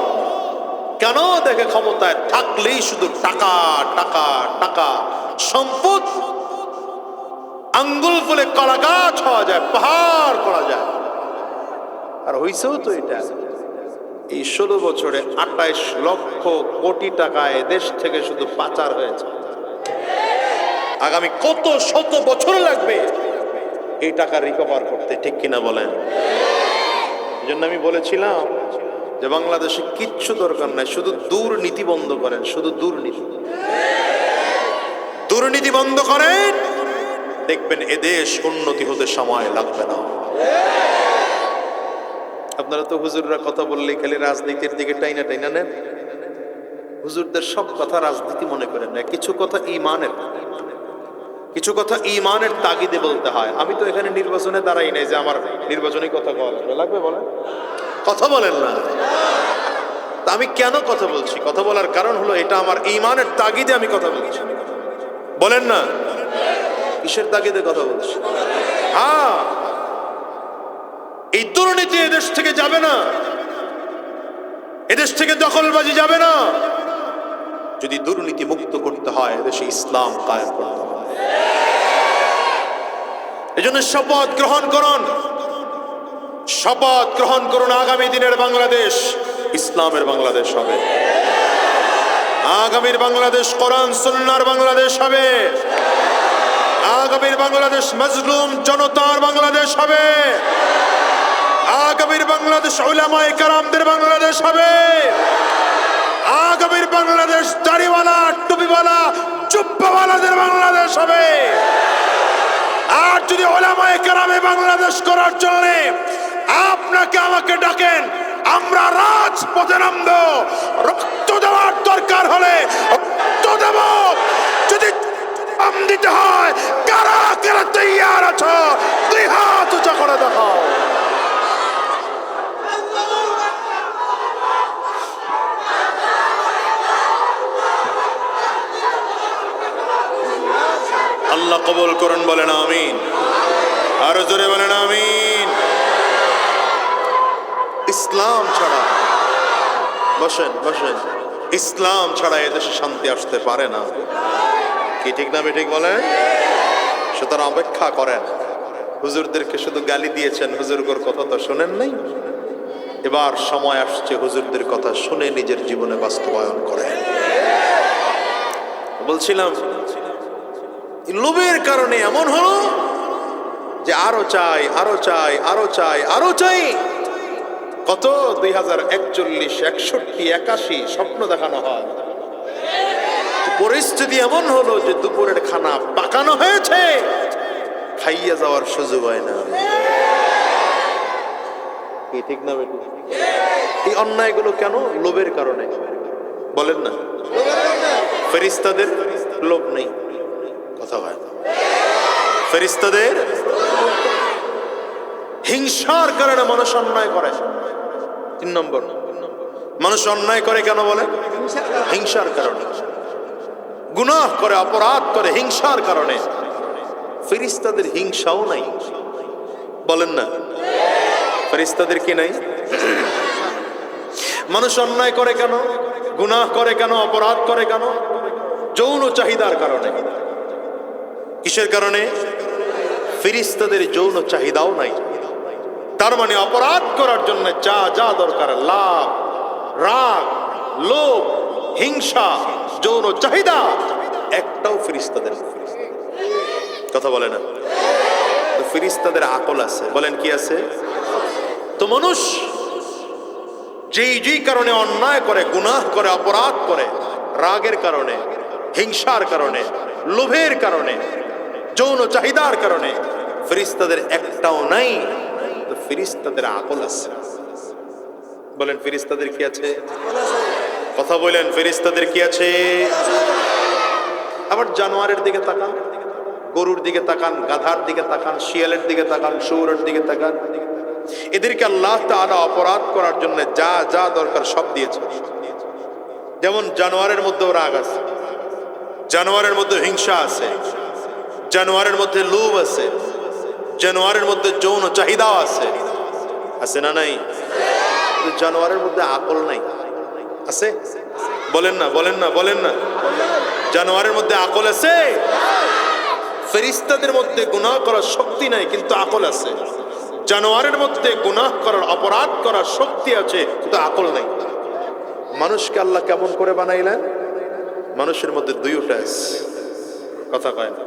কেন? দেখে ক্ষমতায় থাকলেই শুধু টাকা টাকা টাকা, সম্পদ। আঙ্গুল বলে কলা গাছ হওয়া যায়, পাহাড় করা যায়। আর হইছেও তো এটা। এই 16 বছরে 28 লক্ষ কোটি টাকা দেশ থেকে শুধু পাচার হয়েছে। আগামী কত শত বছর লাগবে এই টাকা রিকভার করতে, ঠিক কিনা বলেন? এই জন্য আমি বলেছিলাম যে বাংলাদেশে কিচ্ছু দরকার নাই, শুধু দুর্নীতি বন্ধ করেন। শুধু দুর্নীতি, দুর্নীতি বন্ধ করেন, দেখবেন এদেশ উন্নতি হতে সময় লাগবে না। আপনারা তো হুজুররা কথা বললেই খালি রাজনীতির দিকে টাইনা টাইনা নেন। হুজুরদের সব কথা রাজনীতি মনে করেন না, কিছু কথা ঈমানের, কিছু কথা ঈমানের তাগিদে বলতে হয়। আমি তো এখানে নির্বাচনে দাঁড়াই নাই যে আমার নির্বাচনী কথা বলা লাগবে, বলেন? কথা বলেন না। তা আমি কেন কথা বলছি? কথা বলার কারণ হলো এটা আমার ঈমানের তাগিদে আমি কথা বলছি। বলেন না কিসের তাগিদে কথা বলছি? হ্যাঁ, এই দুর্নীতি এদেশ থেকে যাবে না, এদেশ থেকে দখলবাজি যাবে না। যদি দুর্নীতি মুক্ত করতে হয় এদেশে ইসলাম কায়েম করতে হয়। এজন্য শপথ গ্রহণ করুন, শপথ গ্রহণ করুন, আগামী দিনের বাংলাদেশ ইসলামের বাংলাদেশ হবে। আগামীর বাংলাদেশ কোরআন সুন্নাহর বাংলাদেশ হবে। আগামীর বাংলাদেশ মজলুম জনতার বাংলাদেশ হবে। আগামীর বাংলাদেশ উলামায়ে কেরামদের বাংলাদেশ হবে। আগামীর বাংলাদেশ দাড়িওয়ালা টুপিওয়ালা জুব্বাওয়ালাদের বাংলাদেশ হবে। আর যদি উলামায়ে কেরামে বাংলাদেশ করার জন্য আপনাকে আমাকে ডাকেন, আমরা রাজপথে নামবো। রক্ত দেওয়ার দরকার হলে রক্ত দেব। যদি আম দিতে হয়, কারা কারা তৈয়ার আছো? দুই হাত উঁচা করে দেখাও। আল্লাহ কবুল করুন, বলেন আমিন। আরো জোরে বলেন আমিন। ইসলাম ছাড়া, বসেন বসেন, ইসলাম ছাড়া এদেশে শান্তি আসতে পারে না। কি ঠিক না বেঠিক বলেন? সুতরাং অপেক্ষা করেন। হুজুরদেরকে শুধু গালি দিয়েছেন, হুজুরগর কথা তো শোনেন নাই। এবার সময় আসছে হুজুরদের কথা শুনে নিজের জীবনে বাস্তবায়ন করেন। বলছিলাম লোভের কারণে এমন হলো যে আরো চাই, আরো চাই, আরো চাই, আরো চাই। কত 2041, 61, 81 স্বপ্ন দেখানো হয়। পরিস্থিতি এমন হলো যে দুপুরের খানা পাকানো হয়েছে, খাইয়ে যাওয়ার সুযোগ হয় না। কি ঠিক না বেটি? এই অন্যায়গুলো কেন? লোভের কারণে। বলেন না, ফেরেশতাদের লোভ নেই, কথা হয় না। ফেরেশতাদের হিংসার কারণে মানুষ অন্যায় করে। 3 নম্বর, মানুষ অন্যায় করে কেন বলে? হিংসার কারণে। গুনাহ করে, অপরাধ করে হিংসার কারণে। ফেরেশতাদের হিংসাও নাই, বলেন না। ফেরেশতাদের কি নাই? মানুষ অন্যায় করে কেন? গুনাহ করে কেন? অপরাধ করে কেন? যৌন চাহিদার কারণে। কিসের কারণে? ফেরেশতাদের যৌন চাহিদাও নাই। তার মানে অপরাধ করার জন্য যা যা দরকার, লাভ, রাগ, লোভ, হিংসা, যৌন চাহিদা, একটাও ফেরেশতাদের কথা বলে না। ফেরেশতাদের আকল আছে, বলেন কি আছে? তো মানুষ যেই যেই কারণে অন্যায় করে, গুনাহ করে, অপরাধ করে, রাগের কারণে, হিংসার কারণে, লোভের কারণে, যৌন চাহিদার কারণে, ফেরেশতাদের একটাও নাই। তো ফেরেশতাদের আকল আছে, বলেন ফেরেশতাদের কি আছে? কথা বলেন, ফেরেশতাদের কি আছে? আবার জানোয়ারের দিকে তাকান, গরুর দিকে তাকান, গাধার দিকে তাকান, শিয়ালের দিকে তাকান, শুয়োরের দিকে তাকান। এদেরকে আল্লাহ তাআলা অপরাধ করার জন্য যা যা দরকার সব দিয়েছে। যেমন জানোয়ারের মধ্যেও রাগ আছে, জানোয়ারের মধ্যে হিংসা আছে, জানোয়ারের মধ্যে লোভ আছে, জানোয়ারের মধ্যে যৌন চাহিদাও আছে। আছে না নাই? জানোয়ারের মধ্যে আকল নাই, আছে? বলেন না, বলেন না, বলেন না। জানোয়ারের মধ্যে আকল আছে। ফেরেশতাদের মধ্যে গুনাহ করার শক্তি নাই, কিন্তু আকল আছে। জানোয়ারের মধ্যে গুনাহ করার, অপরাধ করার শক্তি আছে, কিন্তু আকল নাই। মানুষকে আল্লাহ কেমন করে বানাইলেন? মানুষের মধ্যে দুইটা আছে, কথা কয় না।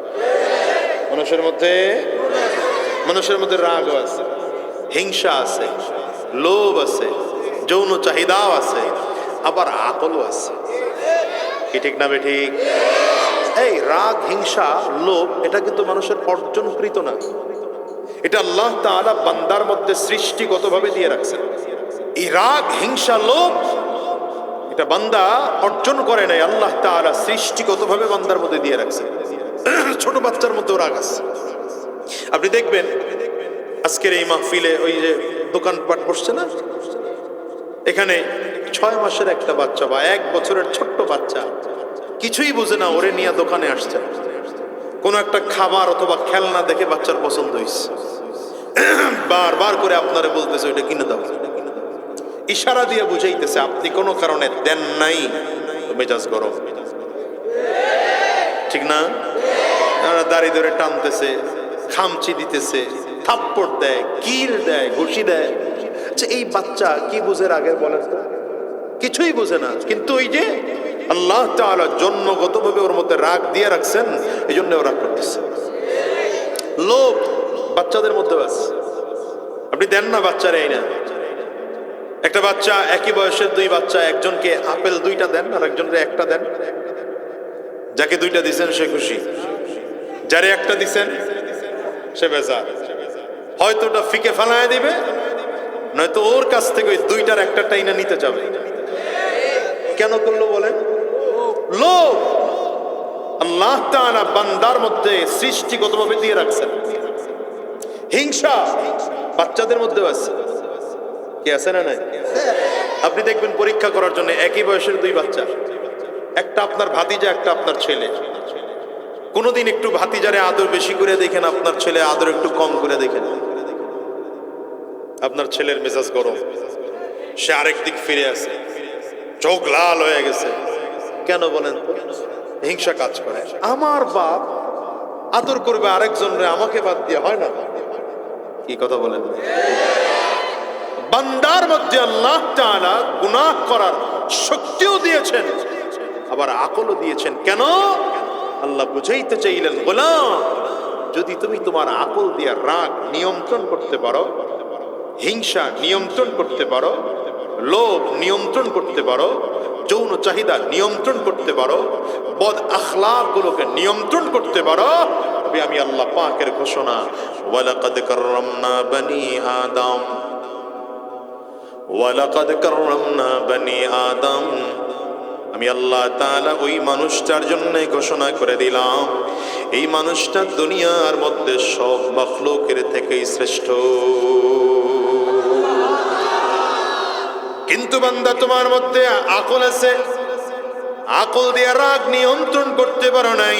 মানুষের মধ্যে রাগ আছে, হিংসা আছে, লোভ আছে, যৌন চাহিদাও আছে, আবার আকলও আছে। কি ঠিক না বেঠিক? এই রাগ, হিংসা, লোভ এটা কিন্তু মানুষের অর্জনকৃত না। এটা আল্লাহ তাআলা বান্দার মধ্যে সৃষ্টিগতভাবে দিয়ে রাখছেন। এই রাগ, হিংসা, লোভ এটা বান্দা অর্জন করে নাই, আল্লাহ তাআলা সৃষ্টিগতভাবে বান্দার মধ্যে দিয়ে রাখছেন। ছোট বাচ্চার মধ্যেও রাগ আছে। আপনি দেখবেন আজকের এই মাহফিলে ওই যে দোকানপাট বসছে না, এখানে 6 মাসের একটা বাচ্চা বা 1 বছরের ছোট্ট বাচ্চা কিছুই বোঝে না, ওরে নিয়ে দোকানে আসছে। কোনো একটা খাবার অথবা খেলনা দেখে বাচ্চার পছন্দ হয়েছে, বারবার করে আপনারে বলতেছে ওইটা কিনে দাও, ইশারা দিয়ে বুঝাইতেছে। আপনি কোনো কারণে দেন নাই, মেজাজ গরম, ঠিক না? দাড়ি ধরে টানতেছে, খামচি দিতেছে, থাপ্পড় দেয়, কিল দেয়, ঘুষি দেয়। আচ্ছা, এই বাচ্চা কি বুঝে? আগে বলেন তো, কিছুই বুঝে না। কিন্তু ওই যে আল্লাহ তাআলা জন্মগতভাবে ওর মধ্যে রাগ দিয়ে রাখছেন, এই জন্য ও রাগ করতেছে। লোভ বাচ্চাদের মধ্যে আছে, আপনি দেন না বাচ্চারা, এই না একটা বাচ্চা একই বয়সের দুই বাচ্চা, একজনকে আপেল দুইটা দেন আর একজনকে একটা দেন, যাকে দুইটা দিছেন সে খুশি, যারে একটা দিছেন সে বেজার। হয়তো ওটা ফিকে ফেলায় দিবে, নয়তো ওর কাছ থেকে ওই দুইটার একটা টাইনা নিতে যাবে। কেন করলো বলেন? লোভ। আল্লাহ তাআলা বান্দার মধ্যে সৃষ্টিগতভাবে দিয়ে রাখছেন। হিংসা বাচ্চাদের মধ্যেও আছে, কি আছে না নাই? আপনি দেখবেন পরীক্ষা করার জন্য একই বয়সের দুই বাচ্চা, একটা আপনার ভাতিজা একটা আপনার ছেলে, কোনোদিন একটু ভাতিজারে আদর বেশি করে দেখেন, আপনার ছেলে আদর একটু কম করে দেখেন। আপনার ছেলের মেজাজ গরম, সে আরেক দিক ফিরে আছে, চোখ লাল হয়ে গেছে। কেন বলেন তো? হিংসা কাজ করে। আমার বাপ আদর করবে আরেকজনরে, আমাকে বাদ দিয়ে হয় না। কি কথা বলেন? বান্দার মধ্যে আল্লাহ তাআলা গুনাহ করার শক্তিও দিয়েছেন, আবার আকলও দিয়েছেন। কেন? আল্লাহ বুঝাইতে চাইলেন, গোলাম যদি তুমি তোমার আকল দিয়ে রাগ নিয়ন্ত্রণ করতে পারো, হিংসা নিয়ন্ত্রণ করতে পারো, লোভ নিয়ন্ত্রণ করতে পারো, যৌন চাহিদা নিয়ন্ত্রণ করতে পারো, বদ আখলাক গুলোকে নিয়ন্ত্রণ করতে পারো, তবে আমি আল্লাহ পাকের ঘোষণা, ওয়ালাকাদ কাররামনা বনি আদম, ওয়ালাকাদ কাররামনা বনি আদম, আমি আল্লাহ তাআলা ওই মানুষটার জন্য ঘোষণা করে দিলাম, এই মানুষটা দুনিয়ার মধ্যে সব মাখলুকের থেকেই শ্রেষ্ঠ। কিন্তু বান্দা তোমার মধ্যে আকল আছে, আকল দিয়ে রাগ নিয়ন্ত্রণ করতে পারো নাই।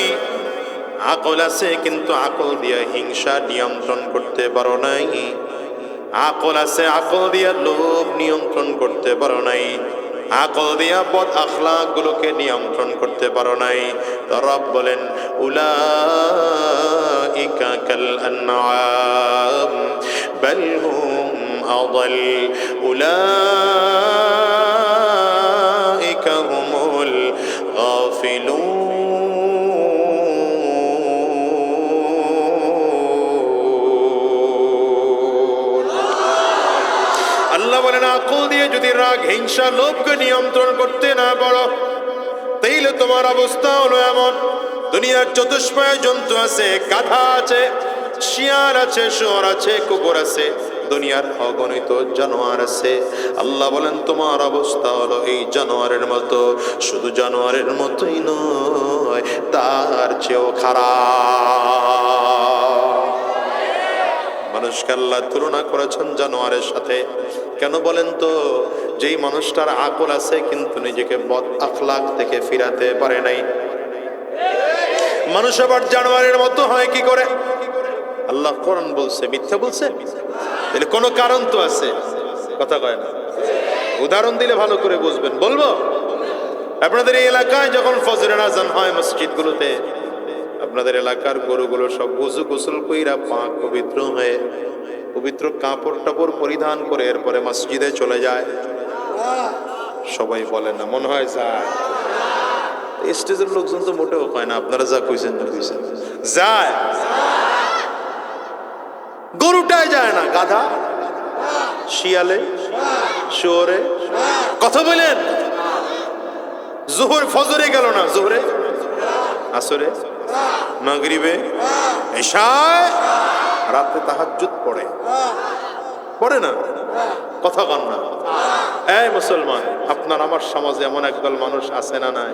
আকল আছে কিন্তু আকল দিয়ে হিংসা নিয়ন্ত্রণ করতে পারো নাই। আকল আছে, আকল দিয়ে লোভ নিয়ন্ত্রণ করতে পারো নাই। আকল দিয়া বদ আখলাক গুলোকে নিয়ন্ত্রণ করতে পারো নাই। তো রব বলেন, উলাইকা কাল আনআম বাল হুম আযাল, উলাইকা হুমুল গাফিলুন। আল্লাহ বলেন, আকল দিয়ে যদি রাগ হিংসা লোভকে নিয়ন্ত্রণ করতে না পারো, তাইলে তোমার অবস্থা হলো এমন, দুনিয়ার চতুষ্পায় জন্তু আছে, গাধা আছে, শিয়াল আছে, শুয়োর আছে, কুকুর আছে, দুনিয়ার অগণিত জানোয়ার আছে। আল্লাহ বলেন তোমার অবস্থা হলো এই জানোয়ারের মতো, শুধু জানোয়ারের মতোই নয়, তার চেয়েও খারাপ। মানুষকে আল্লাহ তুলনা করেছেন জানোয়ারের সাথে। কেন বলেন তো? যেই মানুষটার আকল আছে কিন্তু নিজেকে বদ আখলাক থেকে ফিরাতে পারে নাই। মানুষ আবার জানোয়ারের মতো হয় কি করে? আল্লাহ কোরআন বলছে, মিথ্যা বলছে? তাহলে কোনো কারণ তো আছে, কথা কয় না। উদাহরণ দিলে ভালো করে বুঝবেন। বলবো, আপনাদের এই এলাকায় যখন ফজরের আজান হয় মসজিদগুলোতে, আপনাদের এলাকার গরুগুলো সব ওযু গোসল কইরা পাক পবিত্র হয়ে পবিত্র কাপড় টাপড় পরিধান করে এরপরে মসজিদে চলে যায়। সবাই বলেন না? মনে হয় যায়। স্টেজের লোকজন তো মোটেও কয় না, আপনারা যা কইছেন না কইছেন, যায়। গরুটাই যায় না, গাধা, শিয়ালে, শুয়োরে, কথা বলেন। জোহর ফজরে গেল না, জোহরে, আসরে, মাগরিবে, ইশায়, রাতে তাহাজ্জুদ পড়ে, পড়ে না? কথা কন না। এই মুসলমান, আপনার আমার সমাজে এমন একদল মানুষ আছে না নাই?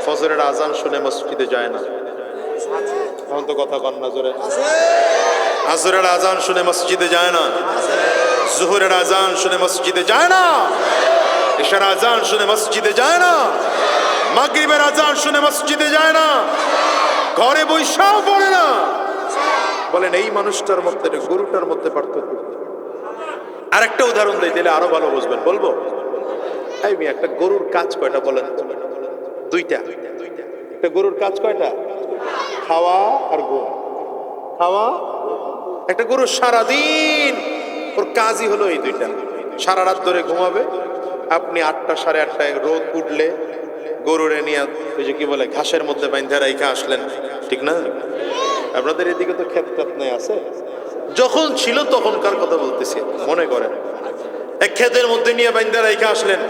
ফজরের আজান শুনে মসজিদে যায় না। এখন তো কথা কন না জোরে। আসরের আজান শুনে মসজিদে যায় না, জোহরের আজান শুনে মসজিদে যায় না, ইশার আজান শুনে মসজিদে যায় না, মাগরিবের আজান শুনে মসজিদে যায় না, ঘরে বৈশাও পড়ে না। বলেন এই মানুষটার মধ্যে গরুটার মধ্যে পার্থক্য। আরেকটা উদাহরণ দিই, দিলে আরো ভালো বুঝবেন। বলবো, এই একটা গরুর কাজ কয়টা বলেন? দুইটা। একটা গরুর কাজ কয়টা? খাওয়া আর ঘুম। খাওয়া। একটা গরু সারাদিন ওর কাজই হলো এই দুইটা। সারা রাত ধরে ঘুমাবে। আপনি 8টা 8:30টায় রোদ উঠলে গরুরে নিয়ে ওই যে কি বলে ঘাসের মধ্যে বাইন্ধা রাইখা আসলেন, ঠিক না? আপনাদের এদিকে তো ক্ষেত ক্ষেত নেই, আছে? যখন ছিল তখনকার কথা বলতেছি, মনে করেন এক ক্ষেতের মধ্যে নিয়ে বাইন্ধা রাইখা আসলেন,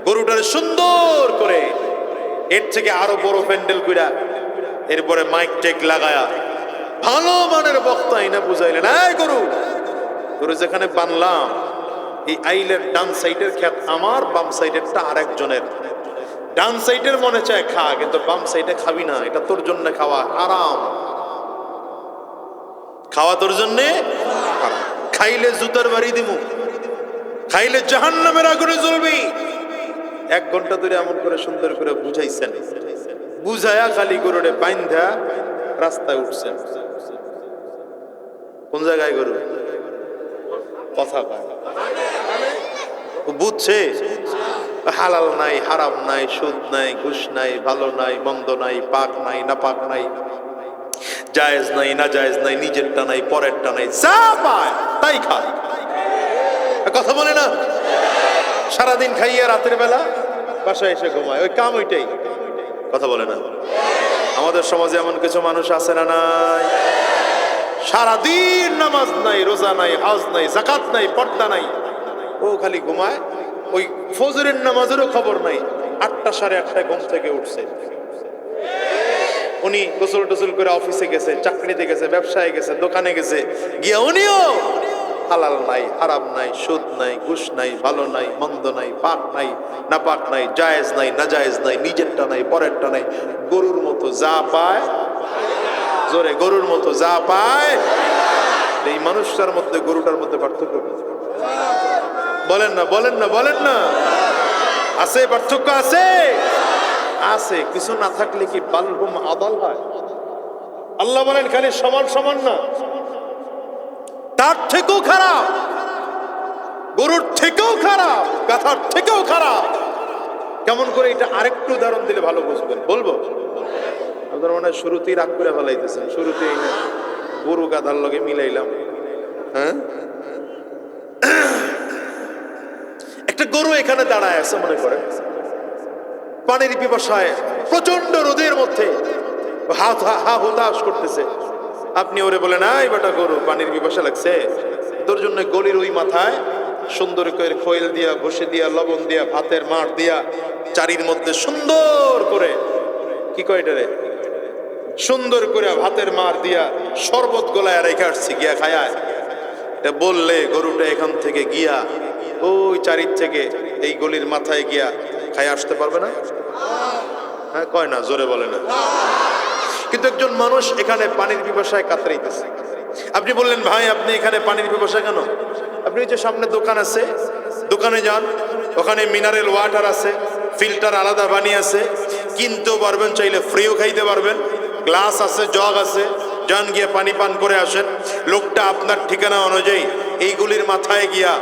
গরুটার সুন্দর করে এর থেকে আরো বড় প্যান্ডেল কইরা এরপরে মাইক টেক লাগায়া ভালো মানের বক্তা এনে বুঝাইলেন, এই গরু গরু যেখানে বানলাম এই আইলের ডান সাইডের ক্ষেত আমার, বাম সাইডেরটা আরেকজনের। ডান সাইডের মনে চায় খা, কিন্তু বাম সাইডে খাবি না, এটা তোর জন্য খাওয়া আরাম, খাওয়া তোর জন্যে খাইলে জুতার বাড়ি দিমু, খাইলে জাহান্নামের আগুনে জ্বলবি। 1 ঘন্টা ধরে এমন করে সুন্দর করে বুঝাইছেন, বুঝায়া খালি গরুরে বাইন্ধা রাস্তায় উঠছেন। কোন জায়গায় গরু কথা কয়, বুঝছে হালাল নাই, হারাম নাই, সুদ নাই, ঘুষ নাই, ভালো নাই, মন্দ নাই, পাক নাই, না পাক নাই, জায়েজ নাই, না জায়েজ নাই, নিজেরটা নাই, পরেরটা নাই, যা পায় তাই খায়। কথা বলে না? সারাদিন খাইয়ে রাতের বেলা বাসায় এসে ঘুমায়, ওই কাম ওইটাই। কথা বলে না? আমাদের সমাজে এমন কিছু মানুষ আছে না নাই? সারাদিন নামাজ নাই, রোজা নাই, হজ নাই, যাকাত নাই, পর্দা নাই, ও খালি ঘুমায়। ওই ফজরের নামাজেরও খবর নাই, 8টা সাড়ে 8টায় ঘুম থেকে উঠছে। উনি গোসল টোসল করে অফিসে গেছে, চাকরিতে গেছে, ব্যবসায় গেছে, দোকানে গেছে, গিয়া উনিও হালাল নাই, হারাম নাই, সুদ নাই, ঘুষ নাই, ভালো নাই, মন্দ নাই, পাক নাই, না পাক নাই, জায়েজ নাই, না জায়েজ নাই, নিজেরটা নাই, পরেরটা নাই, গরুর মতো যা পায়, জোরে গরুর মতো যা পায়। এই মানুষটার মধ্যে গরুটার মধ্যে পার্থক্য বলেন না, বলেন না, বলেন না? আছে পার্থক্য, আছে, আছে। কিছু না থাকলে কি বালহুম আদাল হয়? আল্লাহ বলেন খালি সমান সমান না, তার থেকেও খারাপ, গরুর থেকেও খারাপ, গাধার থেকেও খারাপ। কেমন করে এটা আরেকটু উদাহরণ দিলে ভালো বুঝবেন, বলবো? আপনার মনে হয় শুরুতেই রাগ করে ফেলাইতেছেন, শুরুতেই না গরু গাধার লগে মিলাইলাম। হ্যাঁ, একটা গরু এখানে দাঁড়ায় আছে, মনে করে পানির পিপাসায় প্রচন্ড রোদের মধ্যে হা হুতাশ করতেছে। আপনি ওরে বলেন, এই বেটা গরু পানির পিপাসা লাগছে, তোর জন্য গলির ওই মাথায় সুন্দর করে খৈল দিয়া, বসে দিয়া, লবণ দিয়া, ভাতের মাঠ দিয়া, চারির মধ্যে সুন্দর করে কি কয় এটারে, সুন্দর করে ভাতের মার দিয়া শরবত গলায় রেখে আসছি, গিয়া খায়ায়। এটা বললে গরুটা এখান থেকে গিয়া ওই চারির থেকে এই গলির মাথায় গিয়া খাই আসতে পারবে না? হ্যাঁ, কয় না, জোরে বলে না। কিন্তু একজন মানুষ এখানে পানির পিপাসায় কাতরাইতেছে। আপনি বললেন, ভাই আপনি এখানে পানির পিপাসা কেন? আপনি যে সামনে দোকান আছে, দোকানে যান, ওখানে মিনারেল ওয়াটার আছে, ফিল্টার আলাদা বানিয়ে আছে, কিনতেও পারবেন, চাইলে ফ্রিও খাইতে পারবেন, গ্লাস আছে, জগ আছে, যান গিয়ে পানি পান করে আসেন। লোকটা আপনার ঠিকানা অনুযায়ী এইগুলির মাথায় গিয়া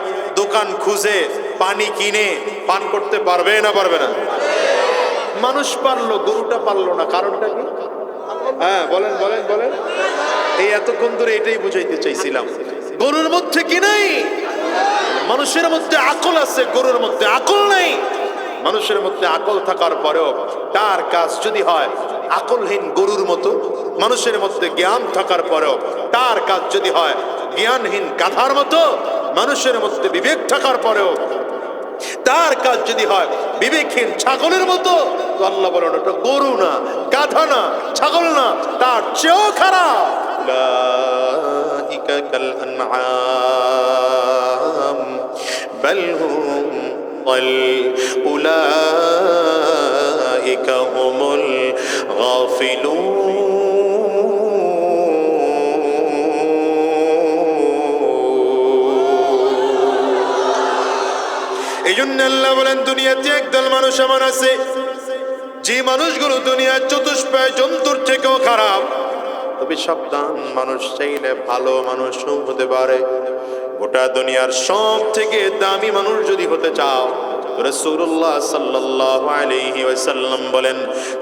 দোকান খুঁজে পানি কিনে পান করতে পারবে না পারবে না? মানুষ পারলো, গরুটা পারলো না, কারণটা কি? হ্যাঁ, বলেন বলেন বলেন। এই এতক্ষণ ধরে এটাই বুঝাইতে চাইছিলাম, গরুর মধ্যে কি নাই? মানুষের মধ্যে আকল আছে, গরুর মধ্যে আকল নাই। মানুষের মধ্যে আকল থাকার পরেও তার কাজ যদি হয় আকলহীন গরুর মতো, মানুষের মধ্যে জ্ঞান থাকার পরেও তার কাজ যদি হয় জ্ঞানহীন গাধার মতো, মানুষের মধ্যে বিবেক থাকার পরেও তার কাজ যদি হয় বিবেকহীন ছাগলের মতো, তো আল্লাহ বলেন ওটা গরু না, গাধা না, ছাগল না, তার চেয়েও খারাপ। উলাইকা কাল আনআম বাল হুম ضل أولئك هم الغافلون এই জন্য আল্লাহ বলেন দুনিয়াতে একদল মানুষ এমন আছে যে মানুষগুলো দুনিয়ার চতুষ্পায় জন্তুর থেকেও খারাপ। তবে সাবধান, মানুষ চাইলে ভালো মানুষও হতে পারে। গোটা দুনিয়ার সব থেকে দামি মানুষ যদি হতে চাও, রাসূলুল্লাহ সাল্লাল্লাহু আলাইহি ওয়াসাল্লাম বলেন,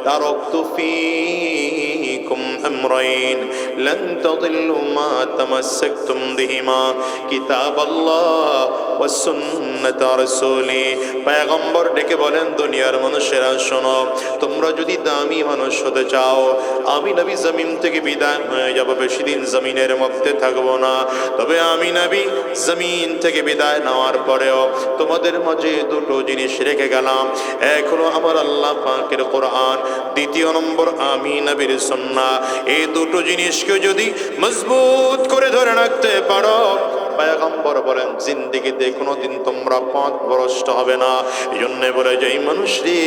তারাকতু ফীকুম আমরাইন লান তাদিল্লু মা তামাসসাকতুম বিহিমা কিতাবাল্লাহ ওয়া সুন্নাত রাসূলি। পয়গম্বর ডেকে বলেন, দুনিয়ার মানুষেরা শোনো, তোমরা যদি দামি মানুষ হতে চাও, আমি নবী জমিন থেকে বিদায় হয়ে যাব, বেশি দিন জমিনের মধ্যে থাকবো না। তবে আমি নবী জমিন থেকে বিদায় নেওয়ার পরেও তোমাদের মাঝে দুটো জিনিস রেখে গেলাম। এক হলো আমার আল্লাহ পাকের কোরআন, দ্বিতীয় নম্বর আমি নবীর সুন্নাহ। এই দুটো জিনিসকে যদি মজবুত করে ধরে রাখতে পারো, পয়গম্বর বলেন জিন্দেগিতে কোনোদিন তোমরা পথভ্রষ্ট হবে না। এই জন্য বলে যে এই মানুষ রে,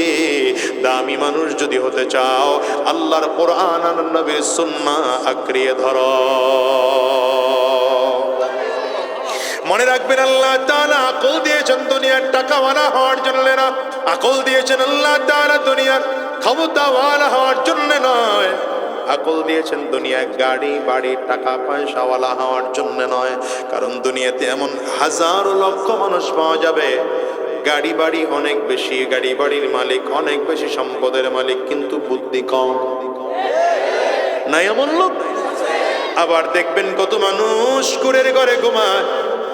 দামি মানুষ যদি হতে চাও, আল্লাহর কোরআন আর নবীর সুন্নাহ আঁকড়িয়ে ধরো। মনে রাখবেন, আল্লাহ তাআলা আকল দিয়েছেন দুনিয়ার টাকাওয়ালা হওয়ার জন্য না, আকল দিয়েছেন আল্লাহ তাআলা দুনিয়ার ক্ষমতাওয়ালা হওয়ার জন্য নয়। আকল দিয়েছেন দুনিয়ায় গাড়ি বাড়ি টাকা পয়সাওয়ালা হওয়ার জন্য নয়। কারণ দুনিয়াতে এমন হাজারো লক্ষ মানুষ পাওয়া যাবে, গাড়ি বাড়ি অনেক বেশি, গাড়ি বাড়ির মালিক অনেক বেশি, সম্পদের মালিক, কিন্তু বুদ্ধি কম। নাই এমন লোক? আবার দেখবেন কত মানুষ কুড়ের ঘরে ঘুমায়,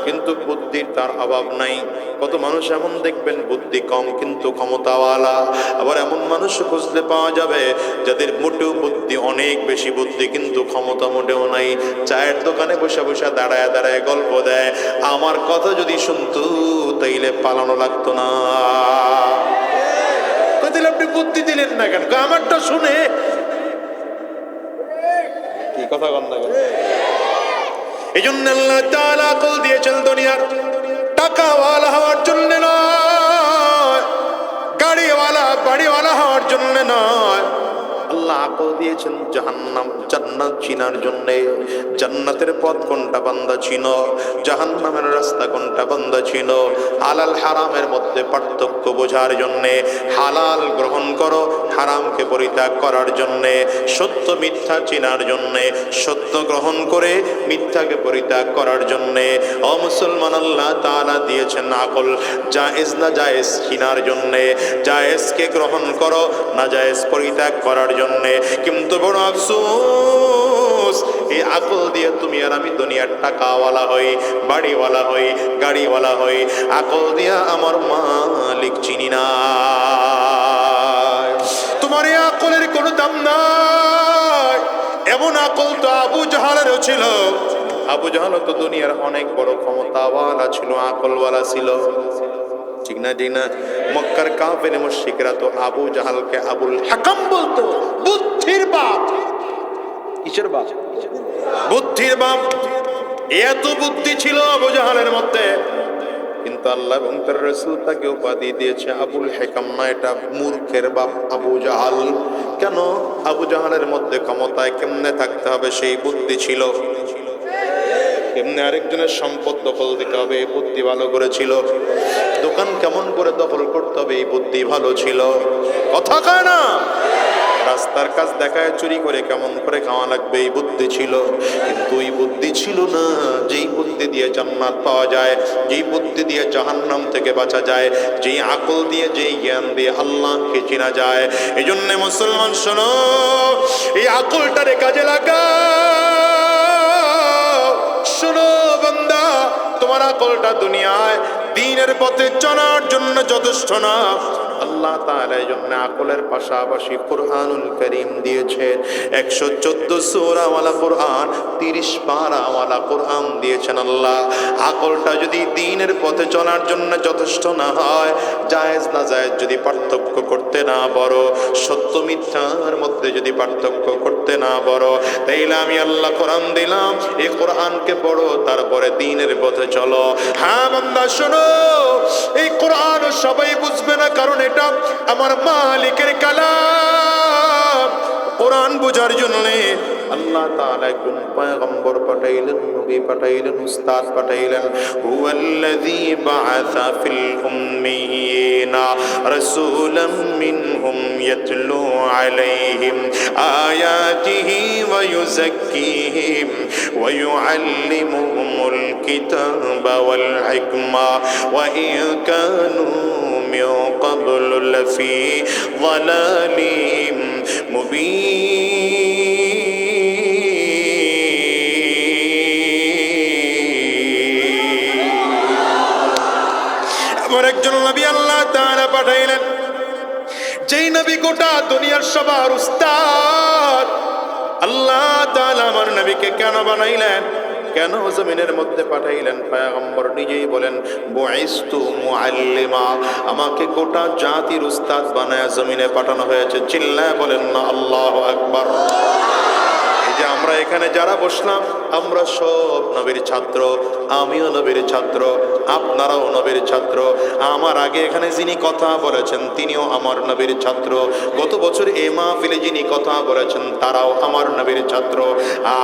কিন্তু বুদ্ধির তার অভাব নাই। কত মানুষ এমন দেখবেন বুদ্ধি কম কিন্তু ক্ষমতাওয়ালা। আবার এমন মানুষ খুঁজতে পাওয়া যাবে যাদের মোটেও বুদ্ধি অনেক বেশি, বুদ্ধি কিন্তু ক্ষমতা মোটেও নাই। চায়ের দোকানে বসে বসে দাঁড়ায় দাঁড়ায় গল্প দেয়, আমার কথা যদি শুনতো তাইলে পালানো লাগতো না। তাহলে আপনি বুদ্ধি দিলেন না কেন? আমারটা শুনে কি কথা কন না কেন? এই জন্য আল্লাহ তাআলা আকল দিয়েছেন দুনিয়ার টাকাওয়ালা হওয়ার জন্য নয়, গাড়িওয়ালা বাড়িওয়ালা হওয়ার জন্য নয়। আল্লাহ আকল দিয়েছেন জাহান্নাম জান্নাত চিনার জন্য। জান্নাতের পথ কোনটা বান্দা চিনো, জাহান্নামের রাস্তা কোনটা বান্দা চিনো। হালাল হারামের মধ্যে পার্থক্য বোঝার জন্য, হালাল গ্রহণ করো, হারামকে পরিত্যাগ করার জন্য, সত্য মিথ্যা চিনার জন্য, সত্য গ্রহণ করে মিথ্যাকে পরিত্যাগ করার জন্য। ও মুসলমান, আল্লাহ তাআলা দিয়েছেন আকল জায়েজ না জায়েজ চিনার জন্য। জায়েজকে গ্রহণ করো, না জায়েজ পরিত্যাগ করার জন্য। কিন্তু বড় আফসোস, এই আকল দিয়ে তুমি আর আমি দুনিয়ার টাকাওয়ালা হই, বাড়িওয়ালা হই, গাড়িওয়ালা হই, আকল দিয়া আমার মালিক চিনি না। তোমার এই আকলের কোনো দাম নাই। এমন আকল তো আবু জাহালেরও ছিল। আবু জাহাল তো দুনিয়ার অনেক বড় ক্ষমতাওয়ালা ছিল, আকলওয়ালা ছিল, ঠিক না? ঠিক না? মক্কার কাফের মুশরিকরা তো আবু জাহালকে আবুল হাকাম বলতো, বুদ্ধির বাপ। কিসের বাপ? বুদ্ধির বাপ। এত বুদ্ধি ছিল আবু জাহালের মধ্যে, কিন্তু আল্লাহ এবং তার রাসূল তাকে উপাধি দিয়েছে আবুল হিকাম না, এটা মূর্খের বাপ আবু জাহাল। কেন? আবু জাহালের মধ্যে ক্ষমতায় কেমনে থাকতে হবে সেই বুদ্ধি ছিল, কেমনে আরেকজনের সম্পদ দখল দিতে হবে এই বুদ্ধি ভালো করেছিল, দোকান কেমন করে দখল করতে হবে এই বুদ্ধি ভালো ছিল। কথা কয় না? রাস্তার কাজ দেখায় চুরি করে কেমন করে খাওয়া লাগবে এই বুদ্ধি ছিল। কিন্তু এই বুদ্ধি ছিল না যেই বুদ্ধি দিয়ে জান্নাত পাওয়া যায়, যেই বুদ্ধি দিয়ে জাহান্নাম থেকে বাঁচা যায়, যেই আকল দিয়ে, যেই জ্ঞান দিয়ে আল্লাহকে চেনা যায়। এই জন্য মুসলমান শোনো, এই আকলটারে কাজে লাগাও। শোনো বান্দা, তোমার আকলটা দুনিয়ায় দ্বীনের পথে চলার জন্য যথেষ্ট না। আল্লাহ তাআলা এই জন্য আকলের পাশাপাশি কুরআনুল কারীম দিয়েছে। 114 সূরাওয়ালা কুরআন, 30 পারাওয়ালা কুরআন দিয়েছেন আল্লাহ। আকলটা যদি দ্বীনের পথে চলার জন্য যথেষ্ট না হয়, জায়েজ না জায়েজ যদি পার্থক্য করতে না পারো, সত্য মিথ্যার মধ্যে যদি পার্থক্য করতে না পারো, তাইলে আমি আল্লাহ কোরআন দিলাম, এই কোরআনকে পড়ো, তারপরে দ্বীনের পথে চলো। হ্যাঁ বান্দা শোনো, এই কোরআন সবাই বুঝবে না, কারণ এটা আমার মালিকের কালাম। কোরআন বোঝার জন্য আল্লাহ তাআলা একজন পয়গম্বর পাঠাইলেন, নবী পাঠাইলেন, উস্তাদ পাঠাইলেন। হুয়াল্লাযী বাআসা ফিল উম্মিয়িনা রাসূলাম মিনহুম ইয়াতলু আলাইহিম আয়াতিহি ওয়া ইউযাক্কিহিম ওয়া ইউআল্লিমুহুমুল কিতাবা ওয়াল হিকমা ওয়া ইন কানু মিন ক্বাবলু লাফি যালালিম মুবিন। যেই নবী গোটা দুনিয়ার সবার উস্তাদ, আল্লাহ তাআলা আমার নবীকে কেন বানাইলেন, কেন জমিনের মধ্যে পাঠাইলেন? পয়গম্বর নিজেই বলেন, বুইস্তু মুআল্লিমা, আমাকে গোটা জাতির উস্তাদ বানায়া জমিনে পাঠানো হয়েছে। চিল্লায় বলেন না আল্লাহু আকবার। এই যে আমরা এখানে যারা বসলাম, আমরা সব নবীর ছাত্র, আমিও নবীর ছাত্র, আপনারাও নবীর ছাত্র। আমার আগে এখানে যিনি কথা বলেছেন তিনিও আমার নবীর ছাত্র। গত বছর এই মাহফিলে যিনি কথা বলেছেন তারাও আমার নবীর ছাত্র।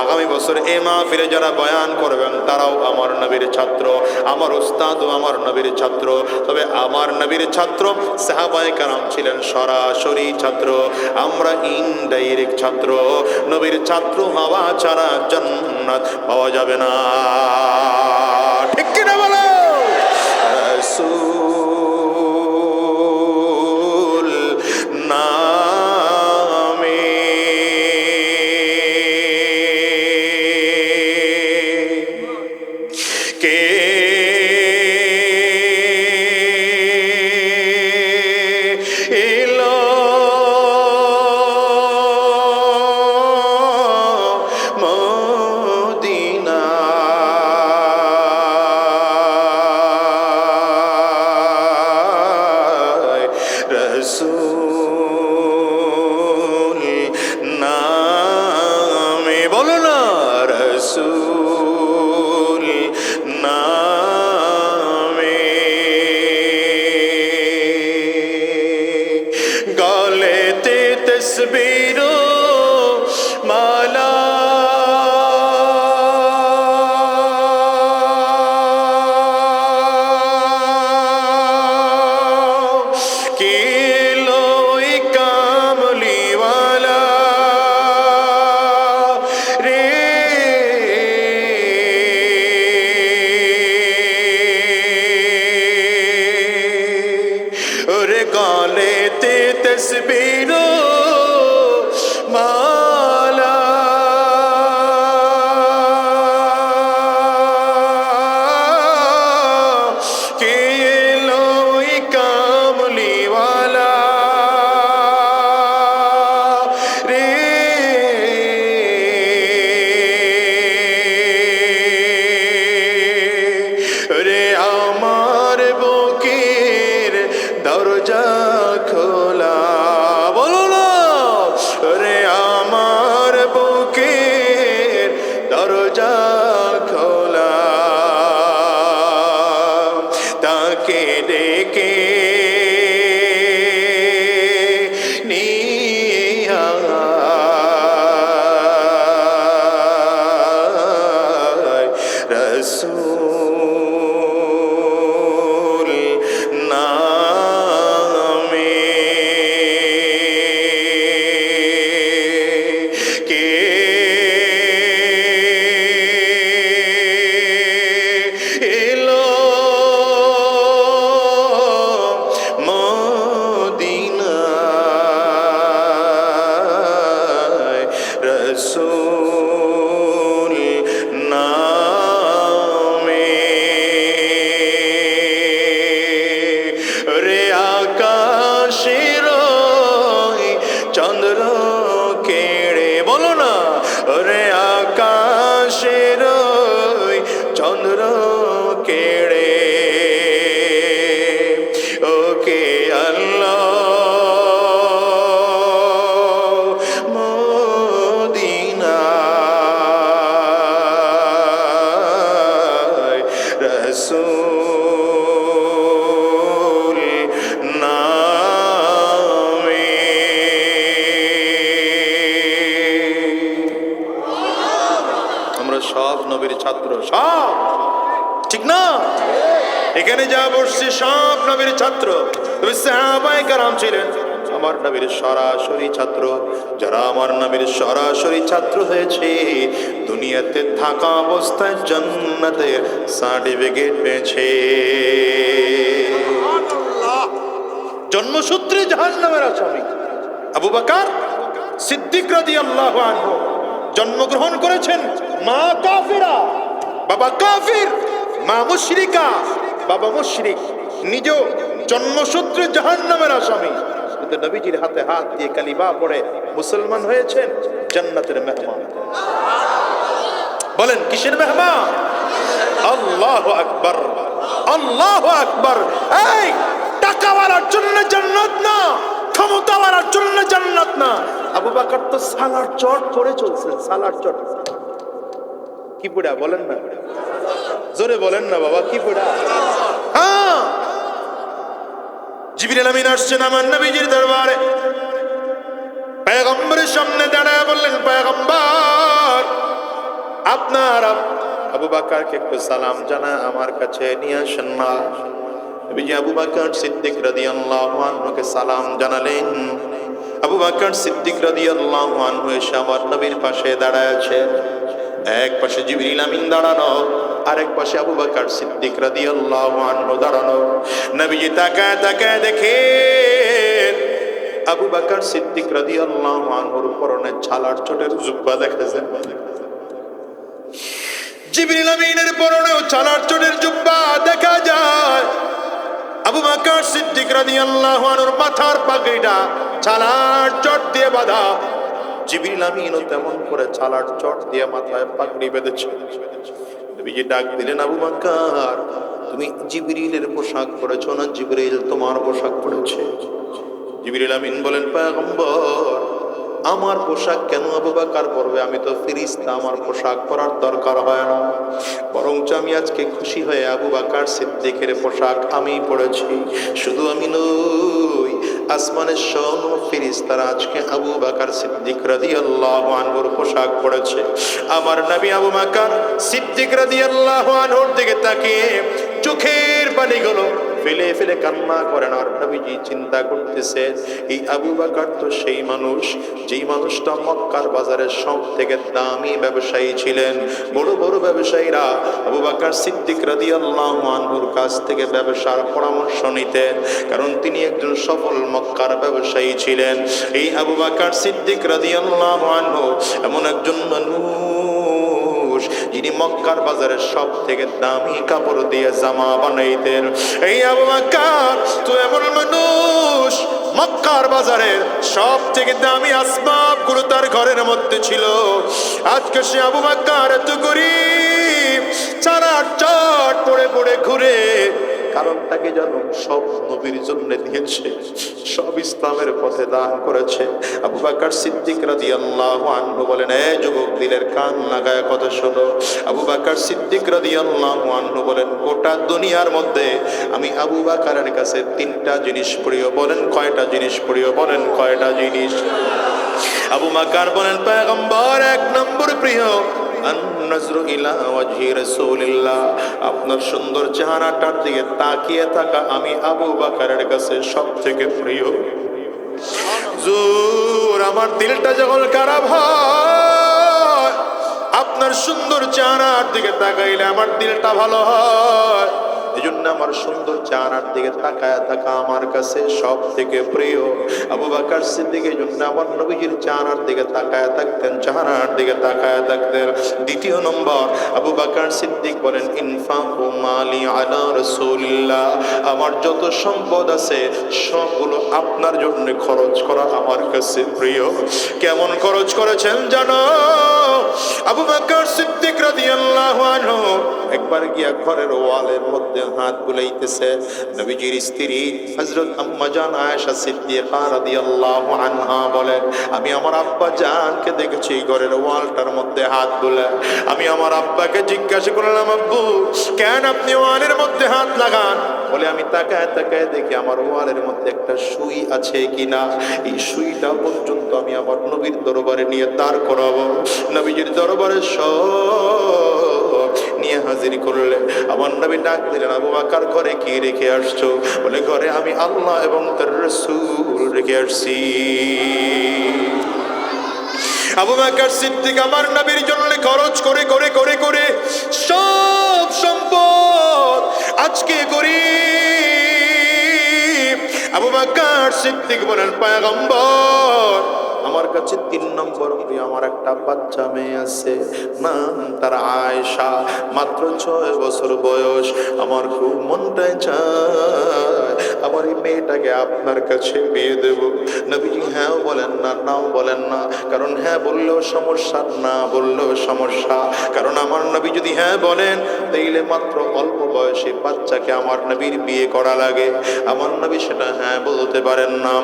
আগামী বছর এই মাহফিলে যারা বয়ান করবেন তারাও আমার নবীর ছাত্র। আমার উস্তাদও আমার নবীর ছাত্র। তবে আমার নবীর ছাত্র সাহাবায়ে কেরাম ছিলেন সরাসরি ছাত্র, আমরা ইনডাইরেক্ট ছাত্র। নবীর ছাত্র হওয়া ছাড়া জান্নাত পাওয়া যাবে না, ঠিক কিনা বলো? রাসূল নামে কে এলো মদিনায়, রাসূল নামে, বলো না রাসূল নামে। গলেতে তসবির মালা, কিলোই কামলিওয়ালা রে, ওরে গলেতে তসবির মালা, কিলোই কামলিওয়ালা রে, রে আমার বুকের দরজা খোলা, বলো না রে আমার বুকের দরজা খোলা, তাকে ডেকে নিয়ে আয়, রাসূল নামে কে এলো মদিনায়, রাসূল নামে। রে আকাশের চন্দ্র কেড়ে, বলো না রে আকাশের চন্দ্র কেড়ে, ওকে আল্লাহ মদিনায়, রাসূল নামে। আমরা সব নবীর ছাত্র, সব, ঠিক না? এখানে যা বসছে সব নবীর ছাত্র। তবে সাহাবায়ে কেরাম ছিলেন আমার নবীর সরাসরি ছাত্র। যারা আমার নবীর সরাসরি ছাত্র হয়েছে দুনিয়াতে থাকা অবস্থায় জান্নাতের সার্টিফিকেট পেয়েছে। জন্মসূত্রে জাহান্নামের আসামি আবু বকর সিদ্দিক রাদিয়াল্লাহু আনহু জন্মগ্রহণ করেছেন মা কাফিরা, বাবা কাফির, মা মুশরিকা, বাবা মুশরিক, নিজেও জন্মসূত্রে জাহান্নামের আসামি। কিন্তু নবীজির হাতে হাত দিয়ে কালিমা পড়ে মুসলমান হয়েছেন, জান্নাতের মেহমান। বলেন কিসের মেহমান? আল্লাহু আকবার, আল্লাহু আকবার। এই টাকাওয়ালার জন্য জান্নাত না, ক্ষমতাওয়ালার জন্য জান্নাত না। আবু বকর তো সালার চট পরে চলছেন, সালার চট। কি পড়া বলেন না, জোরে বলেন না বাবা, কি পড়া? হ্যাঁ, জিবরিল আমিন আসছেন আমার নবীজির দরবারে, পয়গম্বরের সামনে দাঁড়ায় বললেন, পয়গম্বর আপনার আবু বকরকে একটু সালাম জানা আমার কাছে নিয়ে আসেন না। নবীজি আবু বকর সিদ্দিক রাদিয়াল্লাহু আনহুকে সালাম জানালেন। আবু বকর সিদ্দিক রাদিয়াল্লাহু আনহু এসে আমার নবীর পাশে দাঁড়ায় আছে। এক পাশে জিবরিল আমিন দাঁড়ানো, আরেক পাশে আবু বকর সিদ্দিক রাদিয়াল্লাহু আনহু দাঁড়ানো। নবীজি তাকায় তাকায় দেখে আবু বকর সিদ্দিক রাদিয়াল্লাহু আনহুর পরনে ছালার চটের জুব্বা দেখা যায়। জিবরিল আমিনের পরনেও ছালার চটের জুব্বা দেখা যায়। আবু বকর সিদ্দিক রাদিয়াল্লাহু আনহুর মাথার পাগড়িটা ছালার চট দিয়ে বাঁধা। জিবরিল আমিনও তেমন করে ছালার চট দিয়ে মাথায় পাগড়ি বেঁধেছে। নবীজি ডাক দিলেন, আবু বকর তুমি জিবরিলের পোশাক পরেছো না জিবরিল তোমার পোশাক পরেছে? জিবরিল আমিন বলেন, পয়গম্বর আমার পোশাক কেন আবু বকর পরবে? আমি তো ফেরেশতা, আমার পোশাক পরার দরকার হয় না। বরঞ্চ আমি আজকে খুশি হয়ে আবু বকর সিদ্দিকের পোশাক আমি পরেছি। শুধু আমি নই, আসমানের সব ফেরেশতারা আজকে আবু বকর সিদ্দিক রাদিয়াল্লাহু আনহুর পোশাক পরেছে। আমার নবী আবু বকর সিদ্দিক রাদিয়াল্লাহু আনহুর দিকে তাকিয়ে চোখের পানিগুলো ফেলে ফেলে কান্না করেন। আর নবীজি চিন্তা করতেছে, এই আবু বকর তো সেই মানুষ, যেই মানুষটা মক্কার বাজারে সব থেকে দামি ব্যবসায়ী ছিলেন। বড় বড় ব্যবসায়ীরা আবু বকর সিদ্দিক রাদিয়াল্লাহু আনহুর কাছ থেকে ব্যবসার পরামর্শ নিতেন, কারণ তিনি একজন সফল মক্কার ব্যবসায়ী ছিলেন। এই আবু বকর সিদ্দিক রাদিয়াল্লাহু আনহু এমন একজন মানুষ যিনি মক্কার বাজারে সব থেকে দামি কাপড় দিয়ে জামা বানাইতেন। এই আবু বকর তো এমন মানুষ, মক্কার বাজারের সব থেকে দামি আসবাবগুলো তার ঘরের মধ্যে ছিল। আজকে সে আবু বকর এত গরিব, চারার চট পড়ে পড়ে ঘুরে। কারণটাকে জানো? সব নবীর জন্য দিয়েছে, সব ইসলামের পথে দান করেছে। আবু বকর সিদ্দিক রাদিয়াল্লাহু আনহু বলেন, এ যুবক দিলের কান লাগায় কথা শোনো। আবু বকর সিদ্দিক রাদিয়াল্লাহু আনহু বলেন, গোটা দুনিয়ার মধ্যে আমি আবু বকরের কাছে তিনটা জিনিস প্রিয়। বলেন কয়টা জিনিস প্রিয়? বলেন কয়টা জিনিস? আবু বকর বলেন, পয়গম্বর এক নম্বর প্রিয় আন-নাজরু ইলা ওয়াজহি রাসূলিল্লাহ, আপনার সুন্দর চেহারাটার দিকে তাকিয়ে থাকা আমি আবু বকরের কাছে সবথেকে প্রিয়। হুজুর আমার দিলটা যখন খারাপ হয়, আপনার সুন্দর চেহারার দিকে তাকাইলে আমার দিলটা ভালো হয়। এজন্য আমার সুন্দর চেহারার দিকে তাকায় থাকা আমার কাছে সব থেকে প্রিয়। আবু বকর সিদ্দিক এই জন্য আমার নবীজির চেহারার দিকে তাকায় থাকতেন, চেহারার দিকে তাকায় থাকতেন। দ্বিতীয় নম্বর, আবু বকর সিদ্দিক বলেন, ইনফাকু মালি আলা রাসূলিল্লাহ, আমার যত সম্পদ আছে সবগুলো আপনার জন্য খরচ করা আমার কাছে প্রিয়। কেমন খরচ করেছেন জানো? আবু বকর সিদ্দিক রাদিয়াল্লাহু আনহু একবার গিয়া ঘরের ওয়ালের মধ্যে হাত বুলাইতেছে। নবীজির স্ত্রী হযরত আম্মা জান আয়েশা সিদ্দিকা রাদিয়াল্লাহু আনহা বলেন, আমি আমার আব্বা জানকে দেখেছি ঘরের ওয়ালটার মধ্যে হাত বুলায়। আমি আমার আব্বাকে জিজ্ঞাসা করলাম, আব্বু কেন আপনি ওয়ালের মধ্যে হাত লাগান? বলে, আমি তাকায় তাকায় দেখি আমার ওয়ালের মধ্যে একটা সুই আছে কিনা। এই সুইটা পর্যন্ত আমি আমার নবীর দরবারে নিয়ে দাঁড় করাবো। নবীজির দরবারে সব নিয়ে হাজির করলে আমার নবী ডাক দিলেন, আবু বকর ঘরে কি রেখে আসছো? বলে, ঘরে আমি আল্লাহ এবং তার রাসূল রেখে আসছি। আবু বকর সিদ্দিক আমার নবীর জন্য খরচ করে করে করে করে সব সম্পদ আজকে গরিব। আবু বকর সিদ্দিক বলেন, পয়গম্বর আমার কাছে 3 নম্বর প্রিয় আমার একটা বাচ্চা মেয়ে আছে, নাম তার আয়েশা, মাত্র 6 বছর বয়স। আমার খুব মনটায় চায় আমার এই মেয়েটাকে আপনার কাছে বিয়ে দেব। নবীজি হ্যাঁ বলেন না, নাও বলেন না, কারণ হ্যাঁ বললেও সমস্যা, না বললেও সমস্যা। কারণ আমার নবী যদি হ্যাঁ বলেন তাইলে মাত্র অল্প বয়সে বাচ্চাকে আমার নবীর বিয়ে করা লাগে, আমার নবী সেটা হ্যাঁ বলতে পারেন না।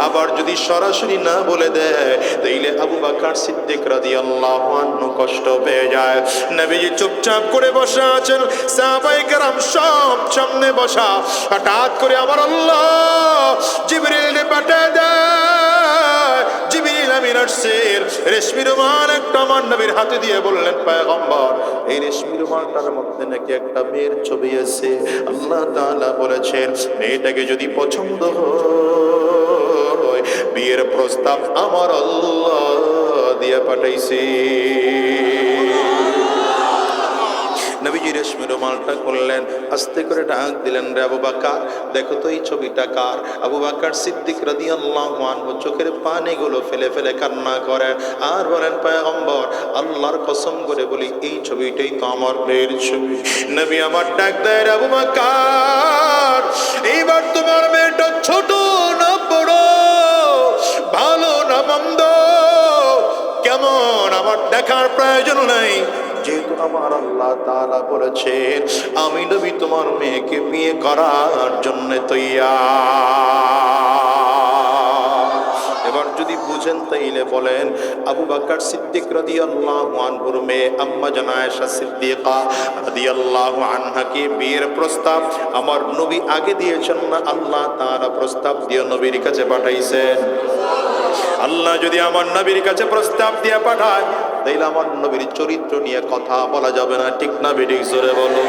আবার যদি সরাসরি না বলে দেয় তাইলে আবু বকর সিদ্দিক রাদিয়াল্লাহু আনহু কষ্ট পেয়ে যায়। নবীজি চুপচাপ করে বসে আছেন, সাহাবায়ে কেরাম সব সামনে বসা। হঠাৎ করে আমার আল্লাহ জিবরিল পাঠিয়ে দেয়। জিবরিল আমিন আসছেন, রেশমি রুমাল একটা আমার নবীর হাতে দিয়ে বললেন, পয়গম্বর এই রেশমি রুমালটার মধ্যে নাকি একটা মেয়ের ছবি আছে। আল্লাহ তাআলা বলেছেন মেয়েটাকে যদি পছন্দ হয় বিয়ের প্রস্তাব আমার আল্লাহ দিয়ে পাঠাইছে। নবীজি রেশমি রুমালটা করলেন, আস্তে করে ডাক দিলেন, রে আবু বকর দেখো তো এই ছবিটা কার। আবু বকর সিদ্দিক রাদিয়াল্লাহু আনহু চোখের পানিগুলো ফেলে ফেলে কান্না করেন আর বলেন, পয়গম্বর আল্লাহর কসম করে বলি এই ছবিটাই তো আমার মেয়ের ছবি। নবী আমার ডাক দেয়, রে আবু বকর এইবার তোমার মেয়েটা ছোট না বড়, ভালো না মন্দ, কেমন আমার দেখার প্রয়োজন নাই, যেহেতু আমার আল্লাহ তাআলা বলেছেন আমি নবী তোমার মেয়েকে বিয়ে করার জন্য তৈয়ার। এবার যদি বুঝেন তাইলে বলেন, আবু বকর সিদ্দিক রাদিয়াল্লাহু আনহুর মেয়ে আম্মা জান আয়েশা সিদ্দিকা রাদিয়াল্লাহু আনহাকে বিয়ের প্রস্তাব আমার নবী আগে দিয়েছেন না আল্লাহ তাআলা প্রস্তাব দিয়ে নবীর কাছে পাঠাইছেন? আল্লাহ যদি আমার নবীর কাছে প্রস্তাব দিয়ে পাঠায় তাইলে আমার নবীর চরিত্র নিয়ে কথা বলা যাবে না, ঠিক না বেঠিক? জোরে বলো।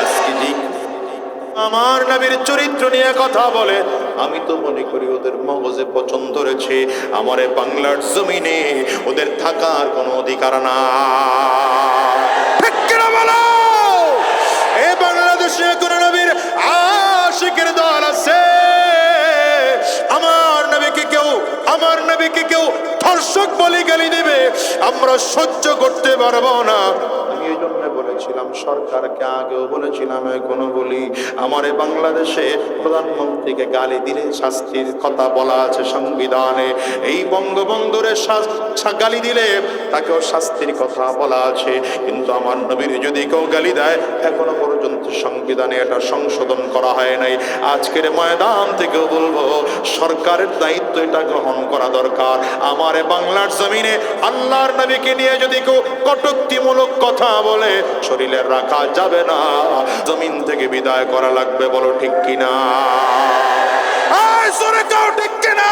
আজকে যে আমার নবীর চরিত্র নিয়ে কথা বলে আমি তো মনে করি ওদের মগজে পছন্দ রয়েছে, আমার এই বাংলার জমিনে ওদের থাকার কোনো অধিকার না। ঠিক কিনা বলো? এই বাংলাদেশে কোন নবীর আশিকের দল আছে? আমার নবীকে কেউ ধর্ষক বলে গালি দেবে, আমরা সহ্য করতে পারবো না। আমি এই জন্য বলেছিলাম, সরকারকে আগেও বলেছিলাম, এখনো বলি, আমার বাংলাদেশে প্রধানমন্ত্রীকে গালি দিলে শাস্তির কথা বলা আছে সংবিধানে। এই বঙ্গবন্ধুরে গালি দিলে তাকেও শাস্তির কথা বলা আছে, কিন্তু আমার নবীর যদি কেউ গালি দেয় এখনো পর্যন্ত সংবিধানে এটা সংশোধন করা হয় নাই। আজকের ময়দান থেকেও বলবো সরকারের দায়িত্ব এটা গ্রহণ করা দরকার। আমার বাংলার জমিনে আল্লাহর নবীকে নিয়ে যদি কেউ কটূক্তিমূলক কথা বলে শরীরে রাখা যাবে না, জমিন থেকে বিদায় করা লাগবে। বলো ঠিক কিনা? ঠিক কিনা?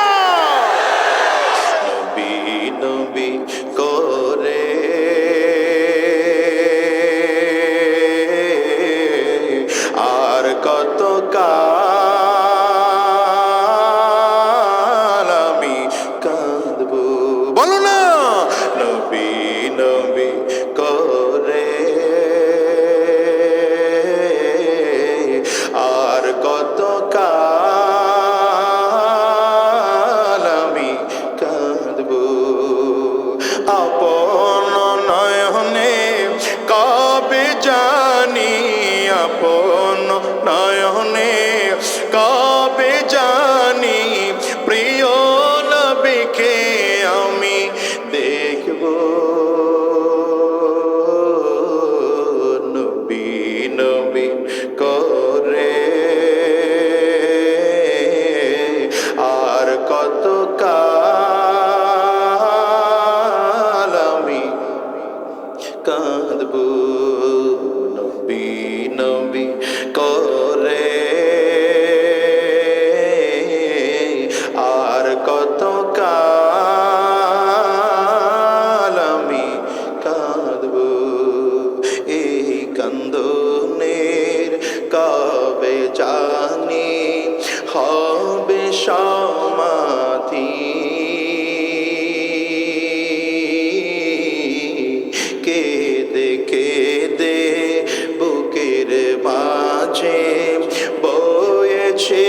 নবী নবী করে আর কত কাল আমি কাঁদবো। বলো না, নবী নবী করে আর কত কাল আমি কাঁদবো। আপন নয়নে কবে জানি, আপন নয়নে কবে জানি প্রিয় নবীকে আমি দেখব। নবী নবী করে আর কত কাল আমি কাঁদব। নবী নবী করে আর কত কাল আমি কাঁদব। এই কান্দনের কবে জানি হবে সমাধি, কেঁদে কেঁদে বুকের মাঝে বয়েছে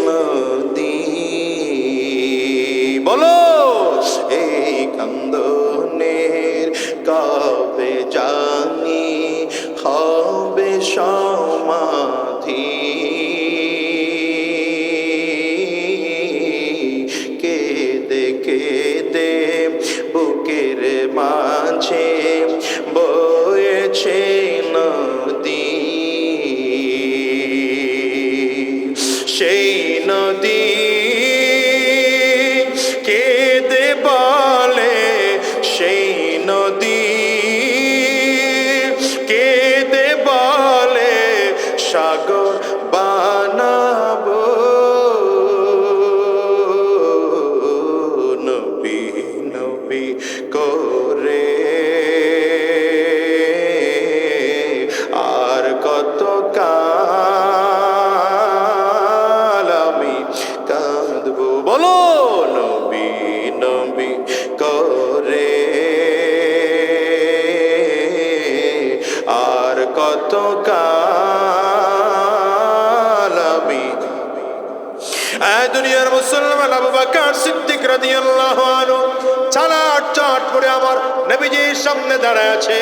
নদী। বলো, এই কেঁদে বুকের মাঝে বয়েছে নদী, সেই নদী কেঁদে বলে, সেই নদী কেঁদে বলে সাগর বানাবো। নবী নবী করে আর কত কাল আমি কাঁদবো। বলো নবী নবী করে আর কত কাল আমি। দুনিয়ার মুসলমান আবু বকর সিদ্দিক রাদিয়াল্লাহু আনহু চালাট চাট করে আমার নবীজির সামনে দাঁড়ায় আছে।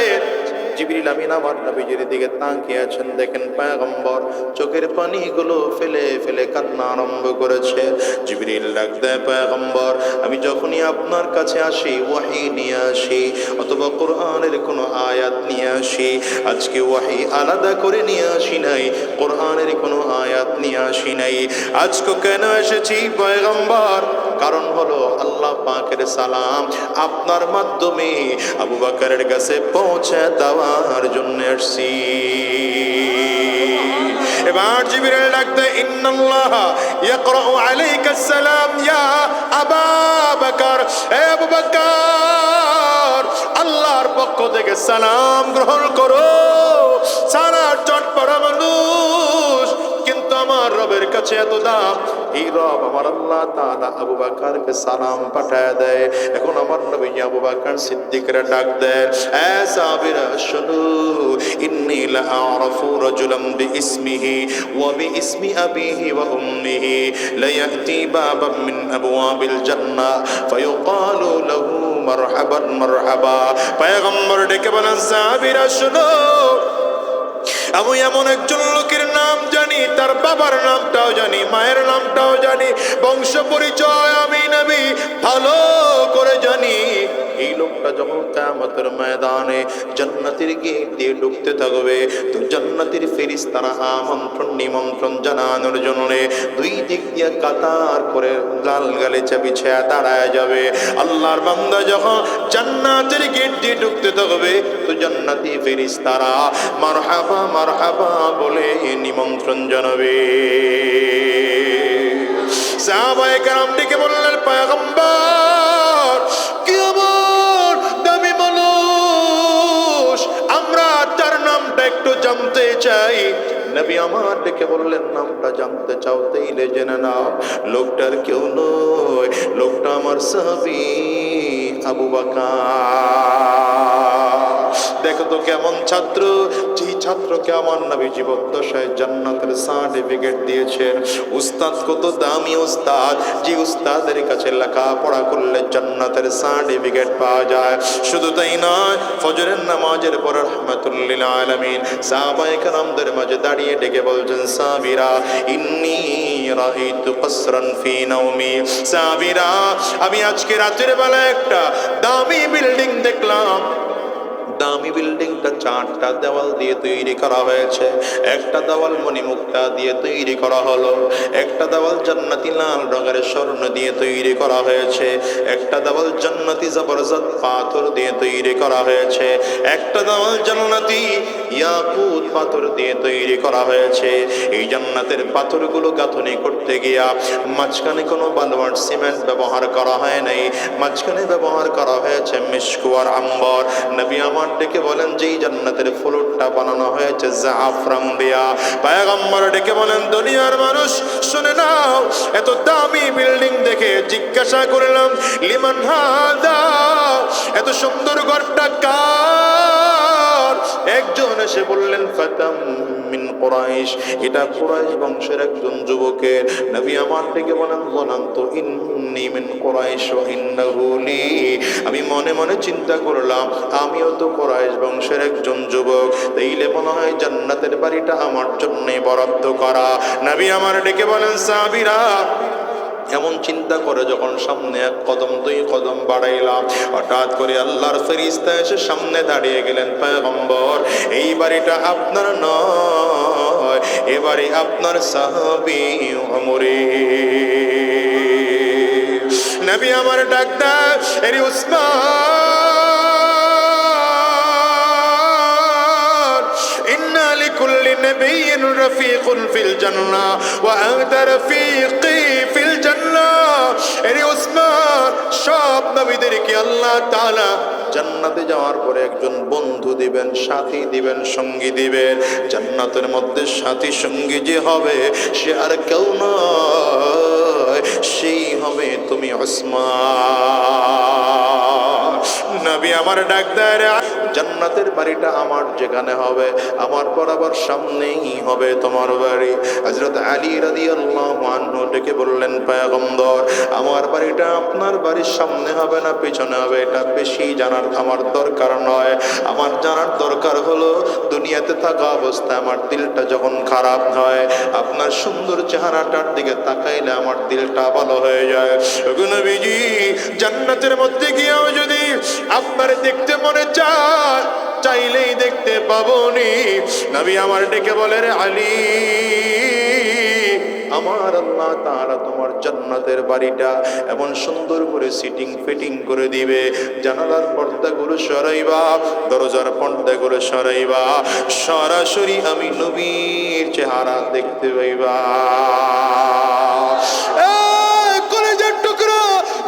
জিবরিল আমিন আমার নবীজির দিকে তাকিয়ে আছেন, দেখেন পয়গম্বর চোখের পানিগুলো ফেলে ফেলে কান্না আরম্ভ করেছে। জিবরিল ডাক দেয়, পয়গম্বর আমি যখনই আপনার কাছে আসি ওয়াহি নিয়ে আসি অথবা কোরআনের কোনো আয়াত নিয়ে আসি, আজকে ওয়াহি আলাদা করে নিয়ে আসি নাই, কোরআনের কোনো আয়াত নিয়ে আসি নাই। আজকে কেন এসেছি পয়গম্বর? কারণ হলো আল্লাহ পাকের সালাম আপনার মাধ্যমে আবু বকরের কাছে পৌঁছে দেওয়ার জন্য আসছি। এবার জিবরিল ডাকতে, ইন্নাল্লাহ ইয়াকরাউ আলাইকা সালাম ইয়া আবা বকর, হে আবু বকর আল্লাহর পক্ষ থেকে সালাম গ্রহণ করো। সারা চটপড়া মানুষ, কিন্তু আমার রবের কাছে এত দাম, এই রব আমার আল্লাহ তাআলা আবু বকরকে সালাম পাঠায় দেয়। এখন আমার নবী আবু বকর সিদ্দিকরা ডাক দেয়, এ সাহাবীরা শুনো, ইন্নী লা আ'রাফু রাজুলাম বিইসমিহি ওয়া বিইসমি আবিহি ওয়া উম্মিহি লা ইয়াতি বাবাম মিন আবওয়াবিল জান্নাহ ফায়ুকালু লাহু মারহাবান মারহাবা। পয়গম্বর ডেকে বলেন, সাহাবীরা শুনো, আমি এমন একজন লোকের নাম জানি, তার বাবার নামটাও জানি, মায়ের নামটাও জানি, বংশ পরিচয় আমি নবী ভালো করে জানি। এই লোকটা যখন কিয়ামতের ময়দানে জান্নাতের গেট দিয়ে ঢুকতে থাকবে, তো জান্নাতের ফেরেশতারা আমন্ত্রণ নিমন্ত্রণ জানানোর জন্য দুই দিক দিয়ে কাতার করে লাল গালিচা বিছায়া দাঁড়ায় যাবে। আল্লাহর বান্দা যখন জান্নাতের গেট দিয়ে ঢুকতে থাকবে, তো জান্নাতি ফেরেশতারা মারহাবা মারহাবা বলে নিমন্ত্রণ জানাবে। সাহাবায়ে কেরাম ডেকে বললেন, পয়গম্বর কেমন দামি মানুষ, আমরা তার নামটা একটু জানতে চাই। নবী আমার ডেকে বললেন, নামটা জানতে চাও তাইলে জেনে নাও, লোকটার কেউ নয়, লোকটা আমার সাহাবী আবু বকর। দেখো তো কেমন ছাত্র, যে ছাত্রকে আমার নবী জীবদ্দশায় জান্নাতের সার্টিফিকেট দিয়েছেন। উস্তাদ কত দামি উস্তাদ, যে উস্তাদের কাছে লেখাপড়া করলে জান্নাতের সার্টিফিকেট পাওয়া যায়। শুধু তাই নয়, ফজরের নামাজের পর রাহমাতুল লিল আলামিন সাহাবায়ে কেরামদের মাঝে দাঁড়িয়ে ডেকে বলছেন, সাহাবীরা ইন্নী রাআইতু কসরান ফি নাওমি, সাহাবীরা আমি আজকে রাতের বেলা একটা দামি বিল্ডিং দেখলাম। দামি বিল্ডিংটা 4টা দেওয়াল দিয়ে তৈরি করা হয়েছে। একটা দেওয়াল মণিমুক্তা দিয়ে তৈরি করা হলো, একটা দেওয়াল জান্নাতি লাল রঙের স্বর্ণ দিয়ে তৈরি করা হয়েছে, একটা দেওয়াল জান্নাতি জবরদস্ত পাথর দিয়ে তৈরি করা হয়েছে, একটা দেওয়াল জান্নাতি ইয়াকুত পাথর দিয়ে তৈরি করা হয়েছে। এই জান্নাতের পাথরগুলো গাঁথনি করতে গিয়া মাঝখানে কোনো বালুয়ার সিমেন্ট ব্যবহার করা হয় নাই, মাঝখানে ব্যবহার করা হয়েছে মিশক আর আম্বর। নবী আমার ডেকে বলেন, যেই জান্নাতের ফ্লোরটা বানানো হয়েছে জাফরান দিয়া। পয়গম্বর ডেকে বলেন, দুনিয়ার মানুষ শুনে নাও, এত দামি বিল্ডিং দেখে জিজ্ঞাসা করলাম, লিমান হাদা, এত সুন্দর ঘরটা কার? একজন এসে বললেন, ফাতাম মিন কুরাইশ, এটা কুরাইশ বংশের একজন যুবকের। নবী আমার ডেকে বলেন, যানান্তু ইন্নী মিন কুরাইশ ওয়া ইন্নাহু লি, আমি মনে মনে চিন্তা করলাম আমিও তো কুরাইশ বংশের একজন যুবক, তাইলে মনে হয় জান্নাতের বাড়িটা আমার জন্যই বরাদ্দ করা। নবী আমার ডেকে বলেন, সাহাবীরা এমন চিন্তা করে যখন সামনে এক কদম দুই কদম বাড়াইলাম, হঠাৎ করে আল্লাহর ফেরেশতা এসে সামনে দাঁড়িয়ে গেলেন। পয়গম্বর, এই বাড়িটা আপনার নয়, এবারে আপনার সাহাবী ওমরের। নবী আমার ডাক দেয়, এরে উসমান, ইন্না লিকুল্লি নাবিয়্যিন রাফীকুন ফিল জান্নাহ ওয়া আনতা রাফীকি ফিল জান্নাহ। এরে উসমান, সব নবীদেরকে আল্লাহ তাআলা জান্নাতে যাওয়ার পরে একজন বন্ধু দিবেন, সাথী দিবেন, সঙ্গী দিবেন। জান্নাতের মধ্যে সাথী সঙ্গী যে হবে সে আর কেউ নয়, সেই হবে তুমি উসমান। নবী আমার ডাক দেয়, জান্নাতের বাড়িটা আমার যেখানে হবে, আমার বরাবর সামনেই হবে তোমার বাড়ি। হযরত আলী রাদিয়াল্লাহু আনহু ডেকে বললেন, পয়গম্বর, আমার বাড়িটা আপনার বাড়ির সামনে হবে না পিছনে হবে এটা বেশি জানার আমার দরকার নয়। আমার জানার দরকার হলো দুনিয়াতে থাকা অবস্থায় আমার দিলটা যখন খারাপ হয়, আপনার সুন্দর চেহারাটার দিকে তাকাইলে আমার দিলটা ভালো হয়ে যায়। ওগো নবীজি, জান্নাতের মধ্যে গিয়েও যদি আপনার দেখতে মনে চায়, চাইলেই দেখতে পাবনি। নবী আমার ডেকে বলে, রে আলী, আমার আল্লাহ তাআলা তোমার জান্নাতের বাড়িটা এমন সুন্দর করে সিটিং ফিটিং করে দিবে, জানালার পর্দাগুলো সরাইবা, দরজার পর্দাগুলো সরাইবা, সরাসরি আমি নবীর চেহারা দেখতে পাইবা।